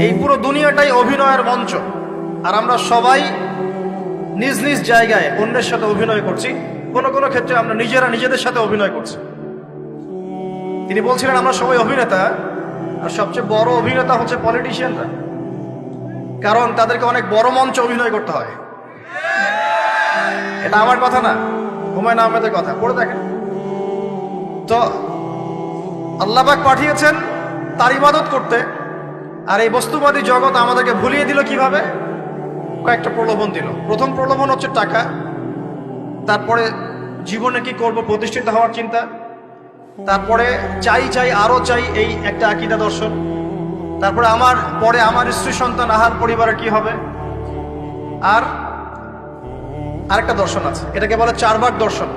এই পুরো দুনিয়াটাই অভিনয়ের মঞ্চ, আর আমরা সবাই নিজ নিজ জায়গায় অন্যের সাথে অভিনয় করছি। কোনো কোনো ক্ষেত্রে আমরা নিজেরা নিজেদের সাথে অভিনয় করছি। তিনি বলছিলেন আমরা সবাই অভিনেতা, আর সবচেয়ে বড় অভিনেতা হচ্ছে পলিটিশিয়ানরা, কারণ তাদেরকে অনেক বড় মঞ্চে অভিনয় করতে হয়। এটা আমার কথা না, হুমায়ুন আহমেদের কথা, পড়ে দেখেন তো। আল্লাহ পাক পাঠিয়েছেন তার ইবাদত করতে, আর এই বস্তুবাদী জগৎ আমাদেরকে ভুলিয়ে দিল কিভাবে? কয়েকটা প্রলোভন দিল। প্রথম প্রলোভন হচ্ছে টাকা, তারপরে জীবনে কি করব প্রতিষ্ঠিত হওয়ার চিন্তা, তারপরে চাই চাই আরো চাই এই একটা আকীদা দর্শন, তারপরে আমার স্ত্রী সন্তান আহার পরিবারের কি হবে, আর আরেকটা দর্শন আছে, এটাকে বলে চারবাক দর্শন।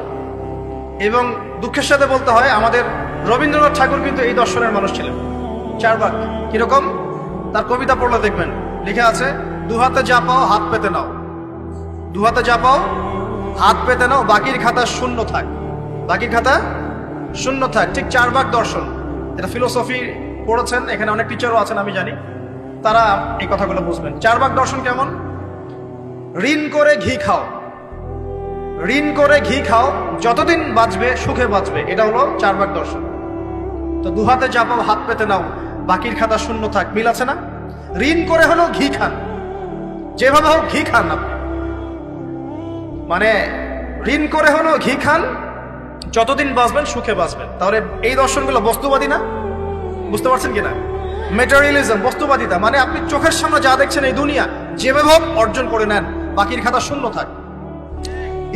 এবং দুঃখের সাথে বলতে হয় আমাদের রবীন্দ্রনাথ ঠাকুর কিন্তু এই দর্শনের মানুষ ছিলেন। চারবাক কিরকম? তার কবিতা পড়লে দেখবেন লেখা আছে, দু হাতে যা পাও হাত পেতে নাও, দু হাতে যা পাও হাত পেতে নাও, বাকির খাতা শূন্য থাক, বাকির খাতা শূন্য থাক। ঠিক চারবাক দর্শন, এটা ফিলোসফি পড়েছেন, এখানে অনেক টিচারও আছেন আমি জানি, তারা এই কথাগুলো বুঝবেন। চারবাক দর্শন কেমন? ঋণ করে ঘি খাও, ঋণ করে ঘি খাও, যতদিন বাঁচবে সুখে বাঁচবে, এটা হলো চারবাক দর্শন। তো দু হাতে যা পাও হাত পেতে নাও, বাকির খাতা শূন্য থাক, মিল আছে না? ঋণ করে হলো ঘি খান, যেভাবে হোক ঘি খান আপনি, মানে ঋণ করে হলো ঘি খান, যতদিন বাঁচবেন সুখে বাঁচবেন। তাহলে এই দর্শনগুলো বস্তুবাদী না? বুঝতে পারছেন কিনা? মেটেরিয়ালিজম, বস্তুবাদিতা, মানে আপনি চোখের সামনে যা দেখছেন এই দুনিয়া, যেভাবে হোক অর্জন করে নেন, বাকির খাতা শূন্য থাক।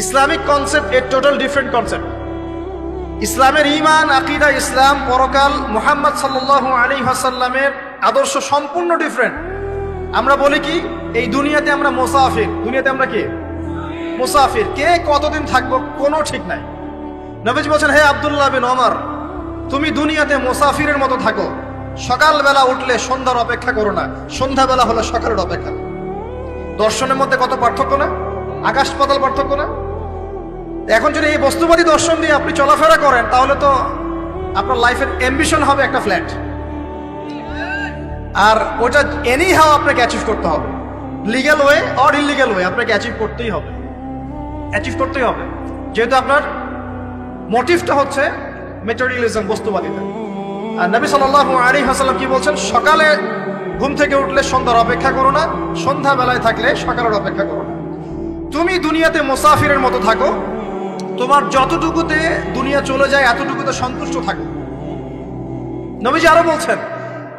ইসলামিক কনসেপ্ট এর টোটাল ডিফারেন্ট কনসেপ্ট। ইসলামের ঈমান, আকীদা, ইসলাম, পরকাল, মুহাম্মদ সাল্লাল্লাহু আলাইহি ওয়াসাল্লামের আদর্শ সম্পূর্ণ ডিফারেন্ট। আমরা বলি কি, এই দুনিয়াতে আমরা মুসাফির, দুনিয়াতে আমরা কি মুসাফির, কে কতদিন থাকবো কোনো ঠিক নাই। নবীজি বলছেন, হে আব্দুল্লাহ বিন ওমর, তুমি দুনিয়াতে মুসাফিরের মতো থাকো, সকালবেলা উঠলে সন্ধ্যার অপেক্ষা করো না, সন্ধ্যাবেলা হলে সকালের অপেক্ষা। দর্শনের মধ্যে কত পার্থক্য না, আকাশ পাতাল পার্থক্য না? এখন যদি এই বস্তুবাদী দর্শন দিয়ে আপনি চলাফেরা করেন, তাহলে তো আপনার লাইফের অ্যাম্বিশন হবে একটা ফ্ল্যাট, আর ওটা এনি হাও আপনাকে অ্যাচিভ করতে হবে, legal way or illegal way, আপনাকে অ্যাচিভ করতেই হবে, অ্যাচিভ করতেই হবে, যেহেতু আপনার মোটিভটা হচ্ছে মেটেরিয়ালিজম, বস্তুবাদিতা। আর নবী সাল্লাল্লাহু আলাইহি ওয়াসাল্লাম কি বলছেন? সকালে ঘুম থেকে উঠলে সন্ধ্যার অপেক্ষা করো না, সন্ধ্যাবেলায় থাকলে সকালের অপেক্ষা করো না। তুমি দুনিয়াতে মুসাফিরের মতো থাকো, তোমার যতটুকুতে দুনিয়া চলে যায় এতটুকুতে সন্তুষ্ট থাকো। নবীজি আরো বলছেন,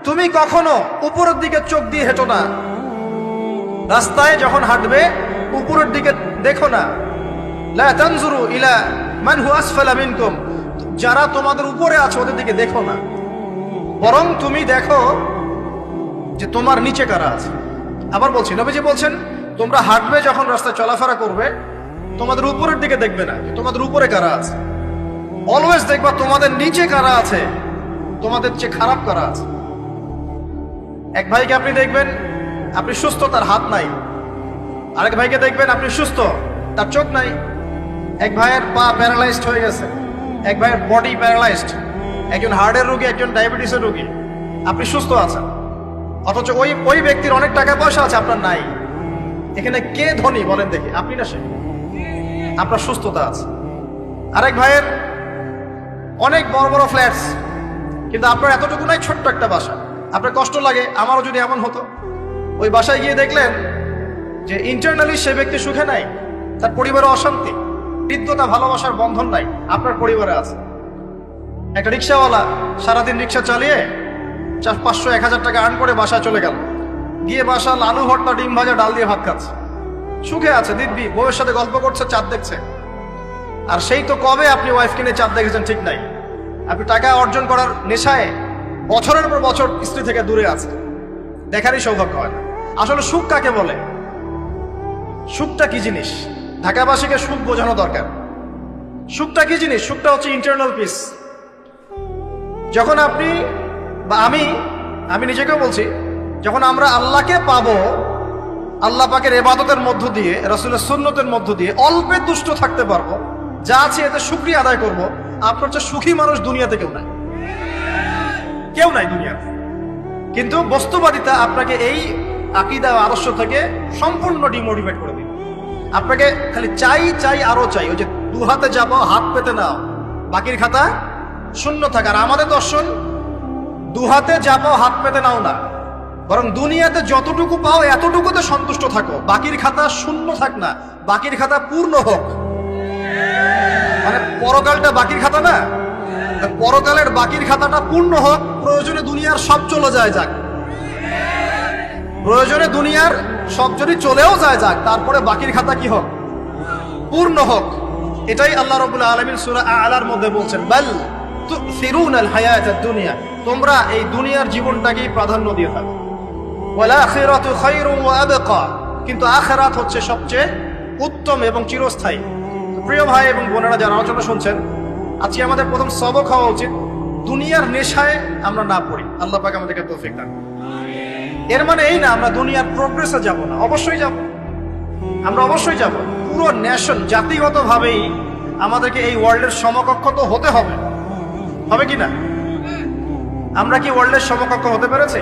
তুমি কখনো উপরের দিকে চোখ দিয়ে হেঁটো না, রাস্তায় যখন হাঁটবে উপরের দিকে দেখো না। লা তানজুরু ইলা মান হুয়া আসফালা মিনকুম, যারা তোমাদের উপরে আছে ওদের দিকে দেখো না, বরং তুমি দেখো যে তোমার নিচে কারা আছে। আবার বলছি, নবীজি বলছেন, তোমরা হাঁটবে যখন রাস্তায় চলাফেরা করবে, তোমাদের উপরের দিকে দেখবে না তোমাদের উপরে কারা আছে, অলওয়েজ দেখবা তোমাদের নিচে কারা আছে, তোমাদের চেয়ে খারাপ কারা আছে। এক ভাইকে আপনি দেখবেন আপনি সুস্থ, তার হাত নাই। আরেক ভাইকে দেখবেন আপনি সুস্থ, তার চোখ নাই। এক ভাইয়ের পা প্যারালাইজড হয়ে গেছে, এক ভাইয়ের বডি প্যারালাইজড, একজন হার্টের রোগী, একজন ডায়াবেটিসের রোগী। আপনি সুস্থ আছেন, অথচ ওই ব্যক্তির অনেক টাকা পয়সা আছে, আপনার নাই। এখানে কে ধনী বলেন দেখি, আপনি না সে? আপনার সুস্থতা আছে। আরেক ভাইয়ের অনেক বড় বড় ফ্ল্যাটস, কিন্তু আপনার এতটুকু নাই, ছোট্ট একটা বাসা। আপনার কষ্ট লাগে, আমারও যদি এমন হতো। ওই বাসায় গিয়ে দেখলেন যে ইন্টারনালি সে ব্যক্তি সুখে নাই, তার পরিবারে অশান্তি, হৃদ্যতা, ভালোবাসার বন্ধন নাই, আপনার পরিবারে আছে। একটা রিক্সাওয়ালা সারাদিন রিক্সা চালিয়ে 500-1000 টাকা আর্ন করে বাসায় চলে গেল, গিয়ে বাসা আলু ভর্তা, ডিম ভাজা, ডাল দিয়ে ভাত খাচ্ছে, সুখে আছে, দিব্যি, বউয়ের সাথে গল্প করছে, চাঁদ দেখছে। আর সেই তো কবে আপনি ওয়াইফ কিনে চাঁদ দেখেছেন ঠিক নাই। আপনি টাকা অর্জন করার নেশায় বছরের পর বছর স্ত্রী থেকে দূরে আছে, দেখারই সৌভাগ্য হয় না। আসলে সুখ কাকে বলে? সুখটা কি জিনিস? ঢাকাবাসীকে সুখ বোঝানো দরকার। সুখটা কি জিনিস? সুখটা হচ্ছে ইন্টারনাল পিস। যখন আপনি বা আমি নিজেকেও বলছি, যখন আমরা আল্লাহকে পাবো, আল্লাহ পাকের ইবাদতের মধ্য দিয়ে, রাসূলের সুন্নতের মধ্য দিয়ে অল্পে তুষ্ট থাকতে পারবো, যা আছে এতে শুকরিয়া আদায় করব, আপনার চেয়ে সুখী মানুষ দুনিয়াতে কেউ নাই, কেউ নাই দুনিয়াতে। কিন্তু বস্তুবাদিতা আপনাকে এই আকীদা আদর্শ থেকে সম্পূর্ণ ডিমোটিভেট করে দিবে। আপনাকে খালি চাই চাই আরো চাই, ওই যে দু হাতে যাবো হাত পেতে নাও, বাকির খাতা শূন্য থাক। আর আমাদের দর্শন দু হাতে যাবো হাত পেতে নাও না, বরং দুনিয়াতে যতটুকু পাও এতটুকুতে সন্তুষ্ট থাকো, বাকির খাতা শূন্য থাক না, বাকির খাতা পূর্ণ হোক। মানে পরকালটা বাকির খাতা না, পরকালের বাকির খাতাটা পূর্ণ হোক। প্রয়োজনে দুনিয়ার সব চলে যায় যাক, প্রয়োজনে দুনিয়ার সব যদি চলেও যায় যাক, তারপরে বাকির খাতা কি হোক? পূর্ণ হোক। এটাই আল্লাহ রাব্বুল আলামিন সূরা আ'লার মধ্যে বলছেন, বাল তুসিরুনাল হায়াতাদ দুনিয়া, তোমরা এই দুনিয়ার জীবনটাকেই প্রাধান্য দিয়ে থাকো। ওয়াল আখিরাতু খায়রুন ওয়া আবকা, কিন্তু আখিরাত হচ্ছে সবচেয়ে উত্তম এবং চিরস্থায়ী। প্রিয় ভাই এবং বোনেরা যারা আলোচনা শুনছেন, আজকে আমাদের প্রথম সবক হওয়া উচিত দুনিয়ার নেশায় আমরা না পড়ি। আল্লাহ পাক আমাদেরকে তৌফিক দান। এর মানে এই না আমরা দুনিয়ার প্রোগ্রেসে যাব না, অবশ্যই যাব, আমরা অবশ্যই যাব। পুরো নেশন জাতিগত ভাবেই আমাদেরকে এই ওয়ার্ল্ডের সমকক্ষ তো হতে হবে, হবে কি না? আমরা কি ওয়ার্ল্ডের সমকক্ষ হতে পেরেছি?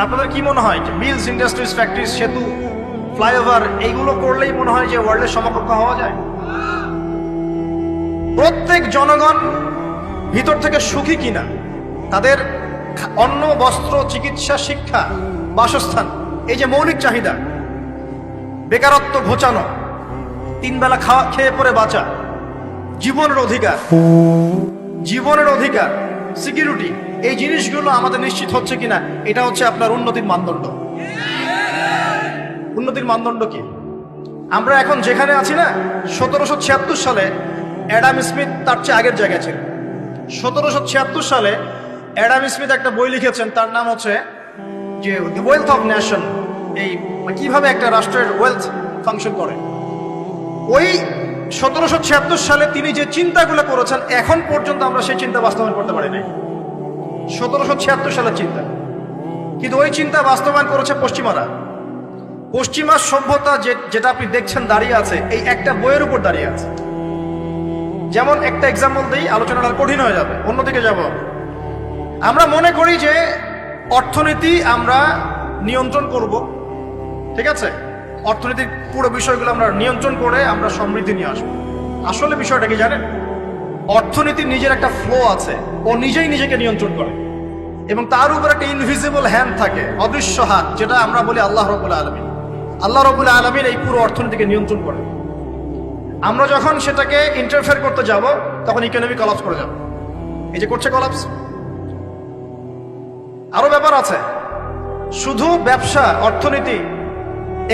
আপনাদের কি মনে হয় যে মিলস, ইন্ডাস্ট্রিজ, ফ্যাক্টরিজ, সেতু, ফ্লাইওভার এইগুলো করলেই মনে হয় যে ওয়ার্ল্ডের সমকক্ষ হওয়া যায়? প্রত্যেক জনগণ ভিতর থেকে সুখী কিনা, তাদের অন্ন, বস্ত্র, চিকিৎসা, শিক্ষা, বাসস্থান, এই যে মৌলিক চাহিদা, বেকারত্ব ঘোচানো, তিন বেলা খাওয়া খেয়ে পরে বাঁচা, জীবনের অধিকার, জীবনের অধিকার, সিকিউরিটি, এই জিনিসগুলো আমাদের নিশ্চিত হচ্ছে কিনা, এটা হচ্ছে আপনার উন্নতির মানদণ্ড। উন্নতির মানদণ্ড কি? আমরা এখন যেখানে আছি না, 1776 সালে অ্যাডাম স্মিথ তার চেয়ে আগের জায়গায় ছিল। 1776 সালে অ্যাডাম স্মিথ একটা বই লিখেছেন, তার নাম হচ্ছে যে দ্য ওয়েলথ অফ নেশন, এই কিভাবে একটা রাষ্ট্রের ওয়েলথ ফাংশন করে। ওই 1776 সালে তিনি যে চিন্তাগুলো করেছেন, এখন পর্যন্ত আমরা সেই চিন্তা বাস্তবায়ন করতে পারি নাই। 1776 সালের চিন্তা, কিন্তু ওই চিন্তা বাস্তবায়ন করেছে পশ্চিমারা। পশ্চিমা সভ্যতা যেটা আপনি দেখছেন দাঁড়িয়ে আছে, এই একটা বইয়ের উপর দাঁড়িয়ে আছে। যেমন একটা এক্সাম্পল দিই, আলোচনাটা কঠিন হয়ে যাবে, অন্যদিকে যাব। আমরা মনে করি যে অর্থনীতি আমরা নিয়ন্ত্রণ করব, ঠিক আছে, অর্থনীতির পুরো বিষয়গুলো আমরা নিয়ন্ত্রণ করে আমরা সমৃদ্ধি নিয়ে আসবো। আসলে বিষয়টা কি জানেন? অর্থনীতির নিজের একটা ফ্লো আছে, ও নিজেই নিজেকে নিয়ন্ত্রণ করে, এবং তার উপর একটা ইনভিজিবল হ্যান্ড থাকে, অদৃশ্য হাত, যেটা আমরা বলি আল্লাহ রাব্বুল আলামিন। আল্লাহ রাব্বুল আলামিন এই পুরো অর্থনীতিকে নিয়ন্ত্রণ করে। আমরা যখন সেটাকে ইন্টারফেয়ার করতে যাব, তখন ইকোনমি কলাপস করে যাবে। এই যে করছে কলাপস। আরো ব্যাপার আছে, শুধু ব্যবসা, অর্থনীতি,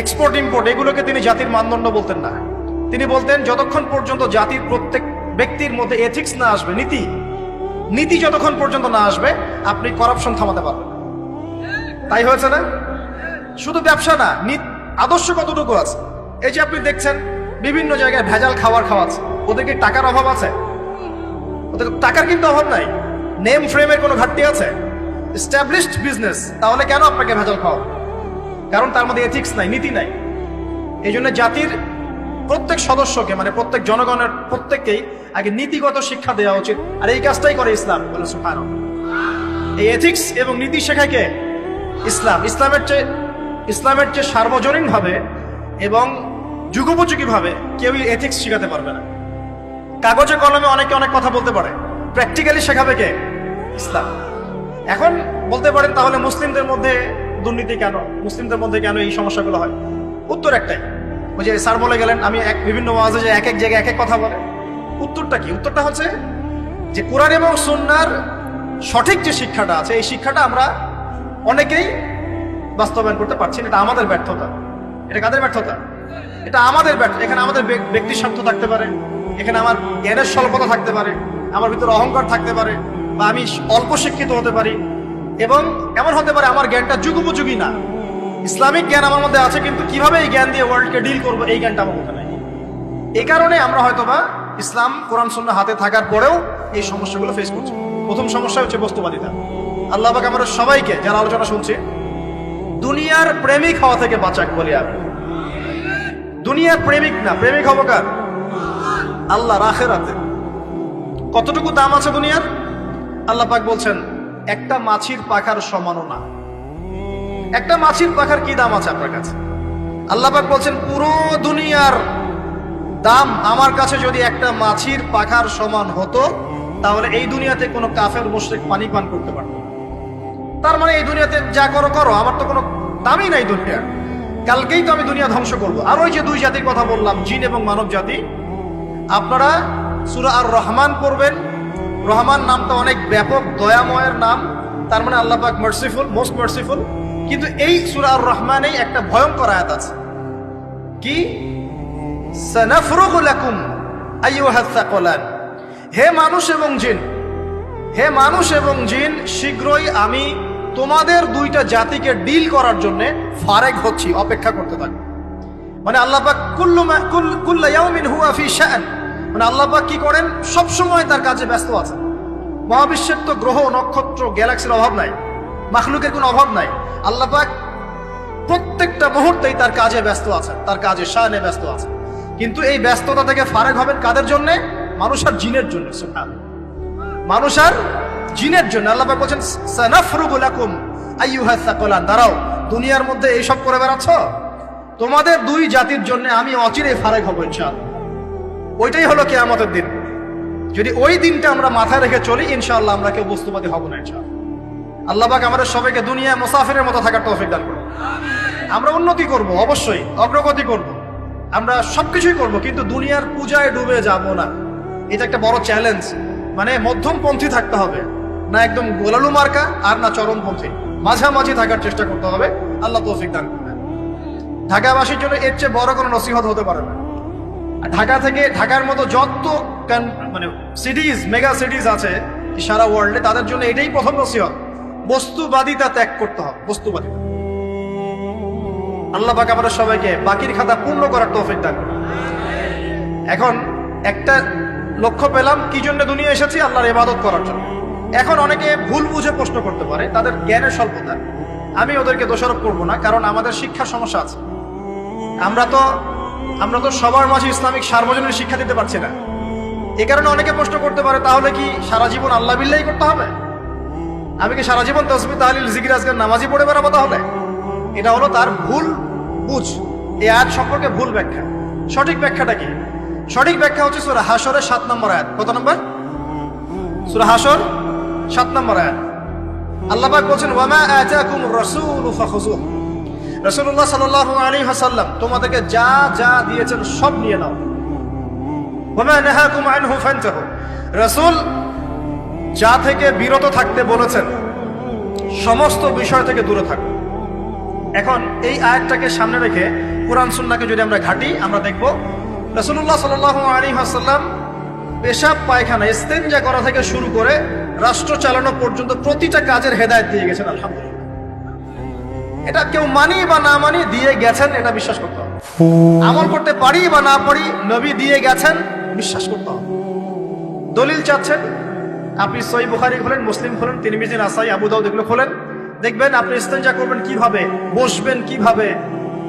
এক্সপোর্ট ইম্পোর্ট, এগুলোকে তিনি জাতির মানদণ্ড বলতেন না। তিনি বলতেন যতক্ষণ পর্যন্ত জাতির প্রত্যেক ব্যক্তির মধ্যে এথিক্স না আসবে, নীতি যতক্ষণ পর্যন্ত না আসবে, আপনি করাপশন থামাতে পারবেন না। তাই হয়েছে না? শুধু ব্যবসা না, আদর্শ কতটুকু আছে? এই যে আপনি দেখছেন বিভিন্ন জায়গায় ভেজাল খাবার খাওয়াচ্ছে, ওদের কি টাকার অভাব আছে? ওদের টাকার কিন্তু অভাব নাই। নেম ফ্রেমের কোনো ঘাটতি আছে? এস্টাবলিশড বিজনেস, তাহলে কেন আপনাকে ভেজাল খাওয়াবে? কারণ তার মধ্যে এথিক্স নাই, নীতি নাই। এই জন্য জাতির প্রত্যেক সদস্যকে, মানে প্রত্যেক জনগণের প্রত্যেককেই আগে নীতিগত শিক্ষা দেওয়া উচিত। আর এই কাজটাই করে ইসলাম। বলে সুবহানাল্লাহ। এই এথিক্স এবং নীতি শেখায় কে? ইসলাম। ইসলামের চেয়ে সার্বজনীন ভাবে এবং যুগোপযোগী ভাবে কেউই এথিক্স শেখাতে পারবে না। কাগজে কলমে অনেকে অনেক কথা বলতে পারে, প্র্যাকটিক্যালি শেখাবে কে? ইসলাম। এখন বলতে পারেন তাহলে মুসলিমদের মধ্যে দুর্নীতি কেন, মুসলিমদের মধ্যে কেন এই সমস্যাগুলো হয়? উত্তর একটাই, ওই যে স্যার বলে গেলেন, আমি বিভিন্ন ওয়াজে যে এক এক জায়গায় এক এক কথা বলে। উত্তরটা কি? উত্তরটা হচ্ছে যে কোরআন এবং সুন্নাহর সঠিক যে শিক্ষাটা আছে, এই শিক্ষাটা আমরা অনেকেই বাস্তবায়ন করতে পারছি না। এটা আমাদের ব্যর্থতা। এটা কাদের ব্যর্থতা? এটা আমাদের ব্যর্থতা। এখানে আমাদের ব্যক্তি স্বার্থ থাকতে পারে, এখানে আমার জ্ঞানের স্বল্পতা থাকতে পারে, আমার ভিতরে অহংকার থাকতে পারে, বা আমি অল্প শিক্ষিত হতে পারি, এবং এমন হতে পারে আমার জ্ঞানটা যুগোপযোগী না। ইসলামিক জ্ঞান আমার মধ্যে আছে, কিন্তু কিভাবে এই জ্ঞান দিয়ে ওয়ার্ল্ডকে ডিল করবো, এই জ্ঞানটা আমার মধ্যে নাই। এই কারণে আমরা হয়তোবা ইসলাম, কোরআন সুন্নাহ হাতে থাকার পরেও এই সমস্যাগুলো ফেস করছি। প্রথম সমস্যা হচ্ছে বস্তুবাদিতা। আল্লাহ পাক আমরা সবাইকে, যারা আলোচনা শুনছে, দুনিয়ার প্রেমিক হওয়া থেকে বাঁচাক বলি আমি। দুনিয়ার প্রেমিক না, প্রেমিক হবো কার? আল্লাহর আখিরাতে। কতটুকু দাম আছে দুনিয়ার? আল্লাহ পাক বলছেন একটা মাছির পাখার সমানও না। একটা মাছির পাখার কি দাম আছে আপনার কাছে? আল্লাহ পাক বলছেন পুরো দুনিয়ার দাম আমার কাছে যদি একটা মাছির পাখার সমান হতো, তাহলে এই দুনিয়াতে কোনো কাফের মুশরিক পানি পান করতে পারত না। তার মানে এই দুনিয়াতে যা করো করো, আমার তো কোনো দামই নাই দুনিয়ার। কালকেই তো আমি দুনিয়া ধ্বংস করবো। আর ওই যে দুই জাতির কথা বললাম, জিন এবং মানব জাতি, আপনারা সূরা আর রহমান পড়বেন। রহমান নামটা অনেক ব্যাপক, দয়াময়ের নাম, তার মানে আল্লাহ পাক মার্সিফুল, মোস্ট মার্সিফুল। কিন্তু এই সূরা আর রহমানেই একটা ভয়ঙ্কর আয়াত আছে, কি সানাফরুগু লাকুম আইয়ুহাস সাকলান, হে মানুষ এবং জিন, হে মানুষ এবং জিন, শীঘ্রই আমি তোমাদের দুইটা জাতিকে ডিল করার জন্য ফারেক হচ্ছি, অপেক্ষা করতে থাকো। মানে আল্লাহ পাক কুল্লু ইয়াউমিন হুয়া ফি শাআন, মানে আল্লাহ পাক কি করেন, সব সময় তার কাজে ব্যস্ত আছেন। মহাবিশ্বের তো গ্রহ নক্ষত্র গ্যালাক্সির অভাব নাই, মাখলুকের কোনো অভাব নাই। আল্লাহ পাক প্রত্যেকটা মুহূর্তেই তার কাজে ব্যস্ত আছেন, তার কাজে শানে ব্যস্ত আছেন। কিন্তু এই ব্যস্ততা থেকে ফারেক হবেন কাদের জন্য? মানুষ আর জিনের জন্য। সুবহানাল্লাহ, মানুষ আর জিনের জন্য। আল্লাহ পাক বলেন সানাফরুগু লাকুম আইয়ুহাস সাকলান, দাঁড়াও, দুনিয়ার মধ্যে এইসব করে বেড়াচ্ছ, তোমাদের দুই জাতির জন্য আমি অচিরেই ফারেক হব ইনশাআল্লাহ। ওইটাই হলো কিয়ামতের দিন। যদি ওই দিনটা আমরা মাথায় রেখে চলি, ইনশাআল্লাহ আমরা কেউ বস্তুবাদী হব না ইনশাআল্লাহ। আল্লাহ পাক আমাদের সবাইকে দুনিয়া মুসাফিরের মতো থাকার তৌফিক দান করুন। আমরা উন্নতি করব, অবশ্যই অগ্রগতি করব, আমরা সবকিছুই করব, কিন্তু দুনিয়ার পূজায় ডুবে যাব না। এটা একটা বড় চ্যালেঞ্জ। মানে মধ্যমপন্থী থাকতে হবে, না একদম গোলালু মার্কা আর না চরমপন্থী, মাঝামাঝি থাকার চেষ্টা করতে হবে। আল্লাহ তৌফিক দান করবেন। ঢাকাবাসীর জন্য এর চেয়ে বড় কোনো নসিহত হতে পারে না। ঢাকা থেকে, ঢাকার মতো যত মানে সিটিজ, মেগা সিটিজ আছে সারা ওয়ার্ল্ডে, তাদের জন্য এটাই প্রথম নসিহত, বস্তুবাদিতা ত্যাগ করতে হবে। বস্তুবাদিতা। আল্লাহ পাক আমাদের সবাইকে বাকির খাতা পূর্ণ করার তৌফিক দান করুন। এখন একটা লক্ষ্য পেলাম, কি জন্য দুনিয়া এসেছি? আল্লাহর ইবাদত করার জন্য। এখন অনেকে ভুল বুঝে প্রশ্ন করতে পারে, তাদের জ্ঞানের স্বল্পতা। আমি ওদেরকে দোষারোপ করব না, কারণ আমাদের শিক্ষার সমস্যা আছে। আমরা তো সবার মাঝে ইসলামিক সার্বজনীন শিক্ষা দিতে পারছি না। এ কারণে অনেকে প্রশ্ন করতে পারে, তাহলে কি সারা জীবন আল্লাহ বিল্লাহি করতে হবে? আমি কি সারা জীবন তাসবিহ তাহলিল জিকির আজকার নামাজি পড়ে বেড়াবো? তাহলে এটা হলো তার ভুল বুঝ। এই আয়াত সম্পর্কে ভুল ব্যাখ্যা। সঠিক ব্যাখ্যাটা কি? সঠিক ব্যাখ্যা হচ্ছে সূরা হাশরের 7 নম্বর আয়াত। কত নম্বর? সূরা হাশর 7 নম্বর আয়াত। আল্লাহ পাক বলেন, ওয়ামা আতাকুমুর রাসূলু ফাখুযুহু, রাসূলুল্লাহ সাল্লাল্লাহু আলাইহি ওয়াসাল্লাম তোমাদেরকে যা যা দিয়েছেন সব নিয়ে নাও। ওয়ামা নাহাকুম আনহু ফান্তাহু, রাসূল যা থেকে বিরত থাকতে বলেছেন সমস্ত বিষয় থেকে দূরে থাকো। এখন এই আয়াতটাকে সামনে রেখে কুরআন সুন্নাহকে যদি আমরা ঘাঁটি, আমরা দেখব রাসূলুল্লাহ সাল্লাল্লাহু আলাইহি ওয়াসাল্লাম পেশাব পায়খানা ইস্তেনজা করা থেকে শুরু করে রাষ্ট্র চালানো পর্যন্ত প্রতিটা কাজের হেদায়েত দিয়ে গেছেন। আলহামদুলিল্লাহ, এটা কেউ মানি বা না মানি দিয়ে গেছেন, এটা বিশ্বাস করতে হবে। আমল করতে পারি বা না পারি, নবী দিয়ে গেছেন, বিশ্বাস করতে হবে। দলিল চাচ্ছেন, আপনি সহিহ বুখারী খোলেন, মুসলিম খোলেন, তিরমিজি, নাসাই, আবু দাউদ এগুলো খোলেন, দেখবেন আপনি ইস্তেনজা করবেন কিভাবে, বসবেন কিভাবে,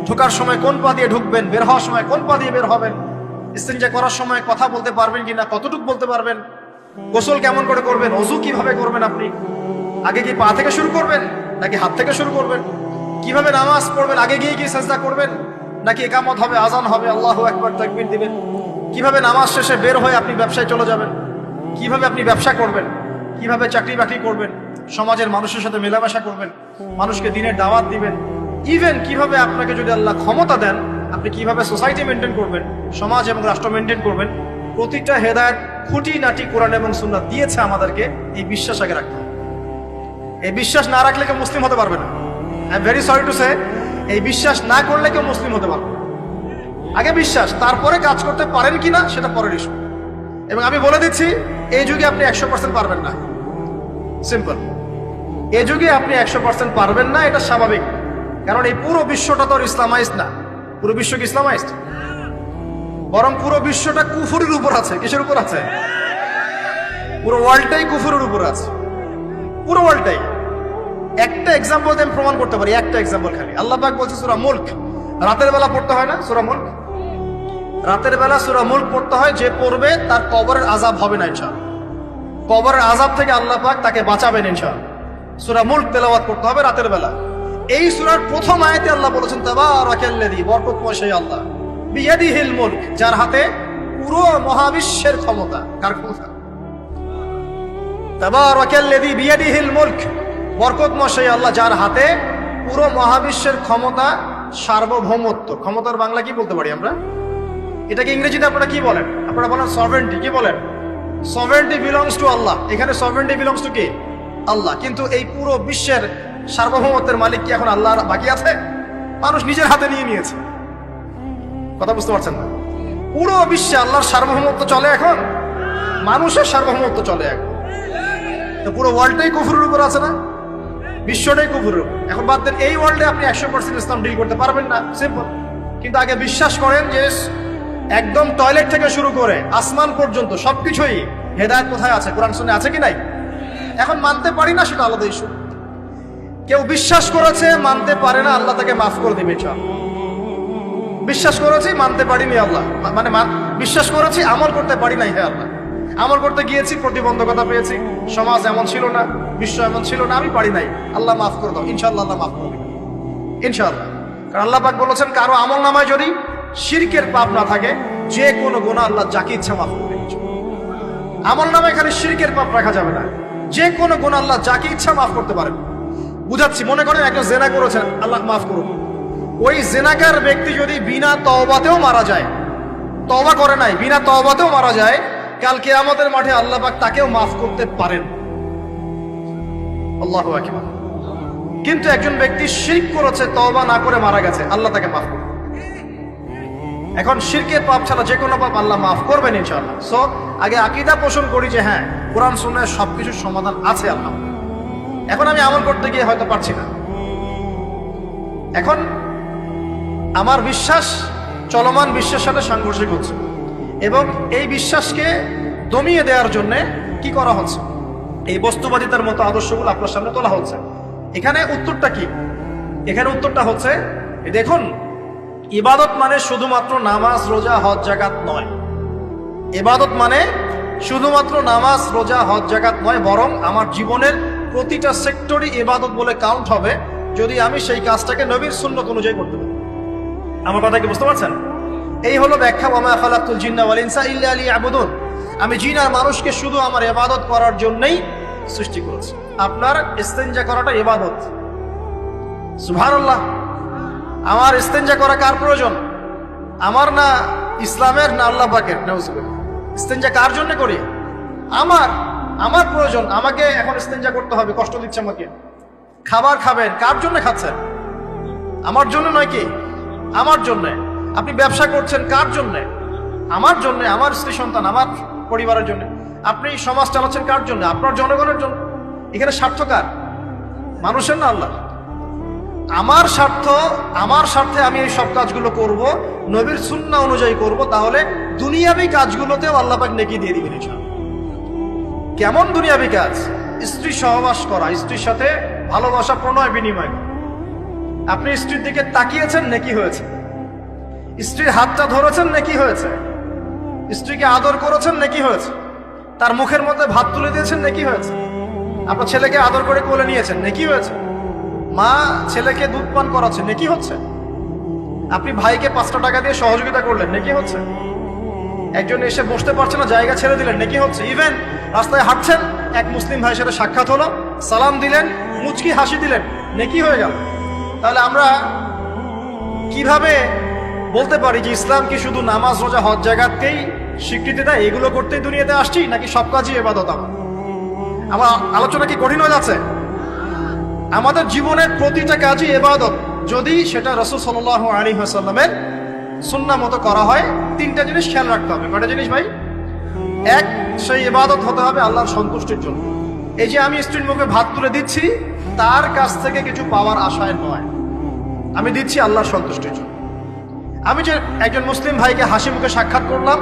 ঢোকার সময় কোন পা দিয়ে ঢুকবেন, বের হওয়ার সময় কোন পা দিয়ে বের হবেন, ইস্তেনজা করার সময় কথা বলতে পারবেন কিনা, কতটুকু বলতে পারবেন, গোসল কেমন করে করবেন, ওযু কিভাবে করবেন, আপনি আগে কি পা থেকে শুরু করবেন নাকি হাত থেকে শুরু করবেন, কিভাবে নামাজ পড়বেন, আগে গিয়ে কি সাজদা করবেন নাকি ইকামত হবে, আজান হবে, আল্লাহু আকবার তাকবীর দিবেন, কিভাবে নামাজ শেষে বের হয়ে আপনি ব্যবসায় চলে যাবেন, কিভাবে আপনি ব্যবসা করবেন, কিভাবে চাকরি বাকরি করবেন, সমাজের মানুষের সাথে মেলামেশা করবেন, মানুষকে দিনের দাওয়াত দিবেন, ইভেন কিভাবে আপনাকে যদি আল্লাহ ক্ষমতা দেন আপনি কিভাবে সোসাইটি মেনটেন করবেন, সমাজ এবং রাষ্ট্র মেনটেন করবেন, প্রতিটা হেদায়েত খুঁটিনাটি কোরআন এবং সুন্নাহ দিয়েছে আমাদেরকে। এই বিশ্বাস আগে রাখতে হবে। এই বিশ্বাস না রাখলে কেউ মুসলিম হতে পারবে না। I am very sorry to say, এই বিশ্বাস না করলে কেউ মুসলিম হতে পারবে না। আগে বিশ্বাস, তারপরে কাজ করতে পারেন কিনা সেটা পরের ইস্যু। এবং আমি বলে দিচ্ছি, এই যুগে আপনি 100% পারবেন না। সিম্পল, এই যুগে আপনি 100% পারবেন না, এটা স্বাভাবিক। কারণ এই পুরো বিশ্বটা তো ইসলামাইজড না। পুরো বিশ্ব কি ইসলামাইজড? বরং পুরো বিশ্বটা কুফরের উপর আছে। কিসের উপর আছে? পুরো ওয়ার্ল্ডটাই কুফরের উপর আছে, পুরো ওয়ার্ল্ডটাই। একটা এক্সাম্পল দিয়ে আমি প্রমাণ করতে পারি, একটা এক্সাম্পল খালি। আল্লাহ পাক বলছে সূরা মুলক, রাতের বেলা পড়তে হয় না সূরা মুলক? রাতের বেলা সূরা মুলক পড়তে হয়, যে পড়বে তার কবরের আযাব হবে না ইনশাআল্লাহ। কবরের আযাব থেকে আল্লাহ পাক তাকে বাঁচাবেন ইনশাআল্লাহ। সূরা মুলক তেলাওয়াত করতে হবে রাতের বেলা। এই সূরার প্রথম আয়াতে আল্লাহ বলেছেন তাবারাকাল্লাযী, বরকতময় সেই আল্লাহ, বিয়াদিহিল মুলক, যার হাতে পুরো মহাবিশ্বের ক্ষমতা। কার ক্ষমতা? তাবারাকাল্লাযী বিয়াদিহিল মুলক, বরকতময় সেই আল্লাহ যার হাতে পুরো মহাবিশ্বের ক্ষমতা, সার্বভৌমত্ব। ক্ষমতার বাংলা কি বলতে পারি আমরা? এটাকে ইংরেজিতে আপনারা কি বলেন? আপনারা বলেন সভারেন্টি। কি বলেন? সভারেন্টি বিলংস টু আল্লাহ। এখানে সভারেন্টি বিলংস টু কে? আল্লাহ। কিন্তু এই পুরো বিশ্বের সার্বভৌমত্বের মালিক কি এখন আল্লাহ বাকি আছে? মানুষ নিজের হাতে নিয়ে নিয়েছে। কথা বুঝতে পারছেন না? পুরো বিশ্বে আল্লাহর সার্বভৌমত্ব চলে এখন, মানুষের সার্বভৌমত্ব চলে এখন। তো পুরো ওয়ার্ল্ডটাই কুফরের উপর আছে না? বিশ্বটাই কুফরের উপর। এখন বাদ দেন, এই ওয়ার্ল্ডে আপনি 100% ইসলাম ডিল করতে পারবেন না, সিম্পল। কিন্তু আগে বিশ্বাস করেন যে একদম টয়লেট থেকে শুরু করে আসমান পর্যন্ত সবকিছুই হেদায়েত কোথায় আছে? কোরআন সুন্নাহ আছে কি নাই? এখন মানতে পারি না, সেটা আলাদা ইস্যু। কেউ বিশ্বাস করেছে, মানতে পারে না, আল্লাহ তাকে মাফ করে দিবে ইনশাআল্লাহ। বিশ্বাস করেছি, মানতে পারিনি, আল্লাহ মানে বিশ্বাস করেছি, আমল করতে পারি নাই, হে আল্লাহ আমল করতে গিয়েছি, প্রতিবন্ধকতা পেয়েছি, সমাজ এমন ছিল না, বিশ্ব এমন ছিল না, আমি পারি নাই, আল্লাহ মাফ করে দাও। ইনশাআল্লাহ আল্লাহ মাফ করবে ইনশাআল্লাহ। কারণ আল্লাহ পাক বলেছেন, কারো আমল নামায় যদি শিরকের পাপ না থাকে, যে কোনো গুনাহ আল্লাহ যাকে ইচ্ছা মাফ করবে। আমল নামায় খালি শিরকের পাপ রাখা যাবে না, যে কোনো গুনাহ আল্লাহ যাকে ইচ্ছা মাফ করতে পারেন। বুঝাচ্ছি, মনে করেন একজন জেনা করেছেন, আল্লাহ মাফ করুন। ওই জেনাকার ব্যক্তি যদি বিনা তওবাতেও মারা যায়, তওবা করে নাই, বিনা তওবাতেও মারা যায়, কাল কিয়ামতের মাঠে আল্লাহ পাক তাকেও মাফ করতে পারেন। আল্লাহু আকবার। কিন্তু একজন ব্যক্তি শিরক করেছে, তওবা না করে মারা গেছে, আল্লাহ তাকে মাফ করবে। এখন শিরকের পাপ ছাড়া যে কোনো পাপ আল্লাহ মাফ করবেন ইনশাআল্লাহ। সো আগে আকীদা পোষণ করি যে হ্যাঁ, কোরআন সুন্নাহয় সবকিছুর সমাধান আছে আল্লাহ। এখন আমি আমল করতে গিয়ে হয়তো পারছি না, এখন আমার বিশ্বাস চলমান বিশ্বের সাথে সাংঘর্ষিক হচ্ছে, এবং এই বিশ্বাসকে দমিয়ে দেওয়ার জন্য কি করা হচ্ছে? এই বস্তুবাদিতার মতো আদর্শগুলো আপনার সামনে তোলা হচ্ছে। এখানে উত্তরটা কি? এখানে উত্তরটা হচ্ছে, দেখুন, ইবাদত মানে শুধুমাত্র নামাজ, রোজা, হজ, যাকাত নয়। ইবাদত মানে শুধুমাত্র নামাজ, রোজা, হজ, যাকাত নয়, বরং আমার জীবনের প্রতিটা সেক্টরই ইবাদত বলে কাউন্ট হবে যদি আমি সেই কাজটাকে নবীর সুন্নাত অনুযায়ী করতে পারি। আমার কথা কি বুঝতে পারছেন? এই হলো ব্যাখ্যা, ওয়া মা খালাকতুল জিন্না ওয়াল ইনসা ইল্লা লিয়াবুদুন। আমি জিন আর মানুষকে শুধু আমার ইবাদত করার জন্যই সৃষ্টি করেছি। আপনার ইস্তেনজা করাটা ইবাদত। সুবহানাল্লাহ। আমার ইস্তেনজা করা কার প্রয়োজন? আমার না ইসলামের, না আল্লাহ পাকের? নাউজুবিল্লাহ। ইস্তেনজা কার জন্য করি? আমার প্রয়োজন। আমাকে এখন ইস্তেনজা করতে হবে, কষ্ট দিচ্ছে আমাকে। খাবার খাবেন, কার জন্য খাচ্ছেন? আমার জন্য নয় কি? আমার জন্য। আপনি ব্যবসা করছেন, কার জন্য? আমার জন্য, আমার স্ত্রী সন্তান, আমার পরিবারের জন্য। আপনি সমাজ চালাচ্ছেন কার জন্য? আপনার জনগণের জন্য। এখানে স্বার্থ কার? মানুষের না আল্লাহ? আমার স্বার্থ, আমার স্বার্থে আমি এই সব কাজগুলো করব, নবীর সুন্নাহ অনুযায়ী করব, তাহলে দুনিয়াবী কাজগুলোতেও আল্লাহ পাক নেকি দিয়ে দিবেন ইনশাআল্লাহ। কেমন দুনিয়াবী কাজ? স্ত্রী সহবাস করা, স্ত্রীর সাথে ভালোবাসা, প্রণয় বিনিময়। আপনি স্ত্রীর দিকে তাকিয়েছেন, নেকি হয়েছে। স্ত্রীর হাতটা ধরেছেন, নেকি হয়েছে। স্ত্রীকে আদর করেছেন, নেকি হয়েছে। তার মুখের মধ্যে ভাত তুলে দিয়েছেন, নেকি হয়েছে। আপনার ছেলেকে আদর করে কোলে নিয়েছেন, নেকি হয়েছে। মা ছেলেকে দুধ পান করাচ্ছে, নেকি হচ্ছে। আপনি ভাইকে 5টা টাকা দিয়ে সহযোগিতা করলেন, নেকি হচ্ছে। একজন এসে বসতে পারছে না, জায়গা ছেড়ে দিলেন, নেকি হচ্ছে। ইভেন রাস্তায় হাঁটছেন, এক মুসলিম ভাইয়ের সাথে সাক্ষাৎ হলো, সালাম দিলেন, মুচকি হাসি দিলেন, নেকি হয়ে গেল। তাহলে আমরা কিভাবে বলতে পারি যে ইসলাম কি শুধু নামাজ, রোজা, হজ, যাকাতকেই স্বীকৃতি দেয়? এগুলো করতেই দুনিয়াতে আসছি, নাকি সব কাজই ইবাদত? আমার আলোচনা কি কঠিন হয়ে যাচ্ছে? আমাদের জীবনের প্রতিটা কাজই ইবাদত, যদি সেটা রাসূল সাল্লাল্লাহু আলাইহি ওয়াসাল্লামের সুন্নাহ মতো করা হয়। 3টা জিনিস খেয়াল রাখতে হবে। কয়টা জিনিস ভাই? এক, সেই ইবাদত হতে হবে আল্লাহর সন্তুষ্টির জন্য। এই যে আমি স্ত্রীর মুখে ভাত তুলে দিচ্ছি, তার কাছ থেকে কিছু পাওয়ার আশায় নয়, আমি দিচ্ছি আল্লাহর সন্তুষ্টির জন্য। আমি যে একজন মুসলিম ভাইকে হাসি মুখে সাক্ষাৎ করলাম,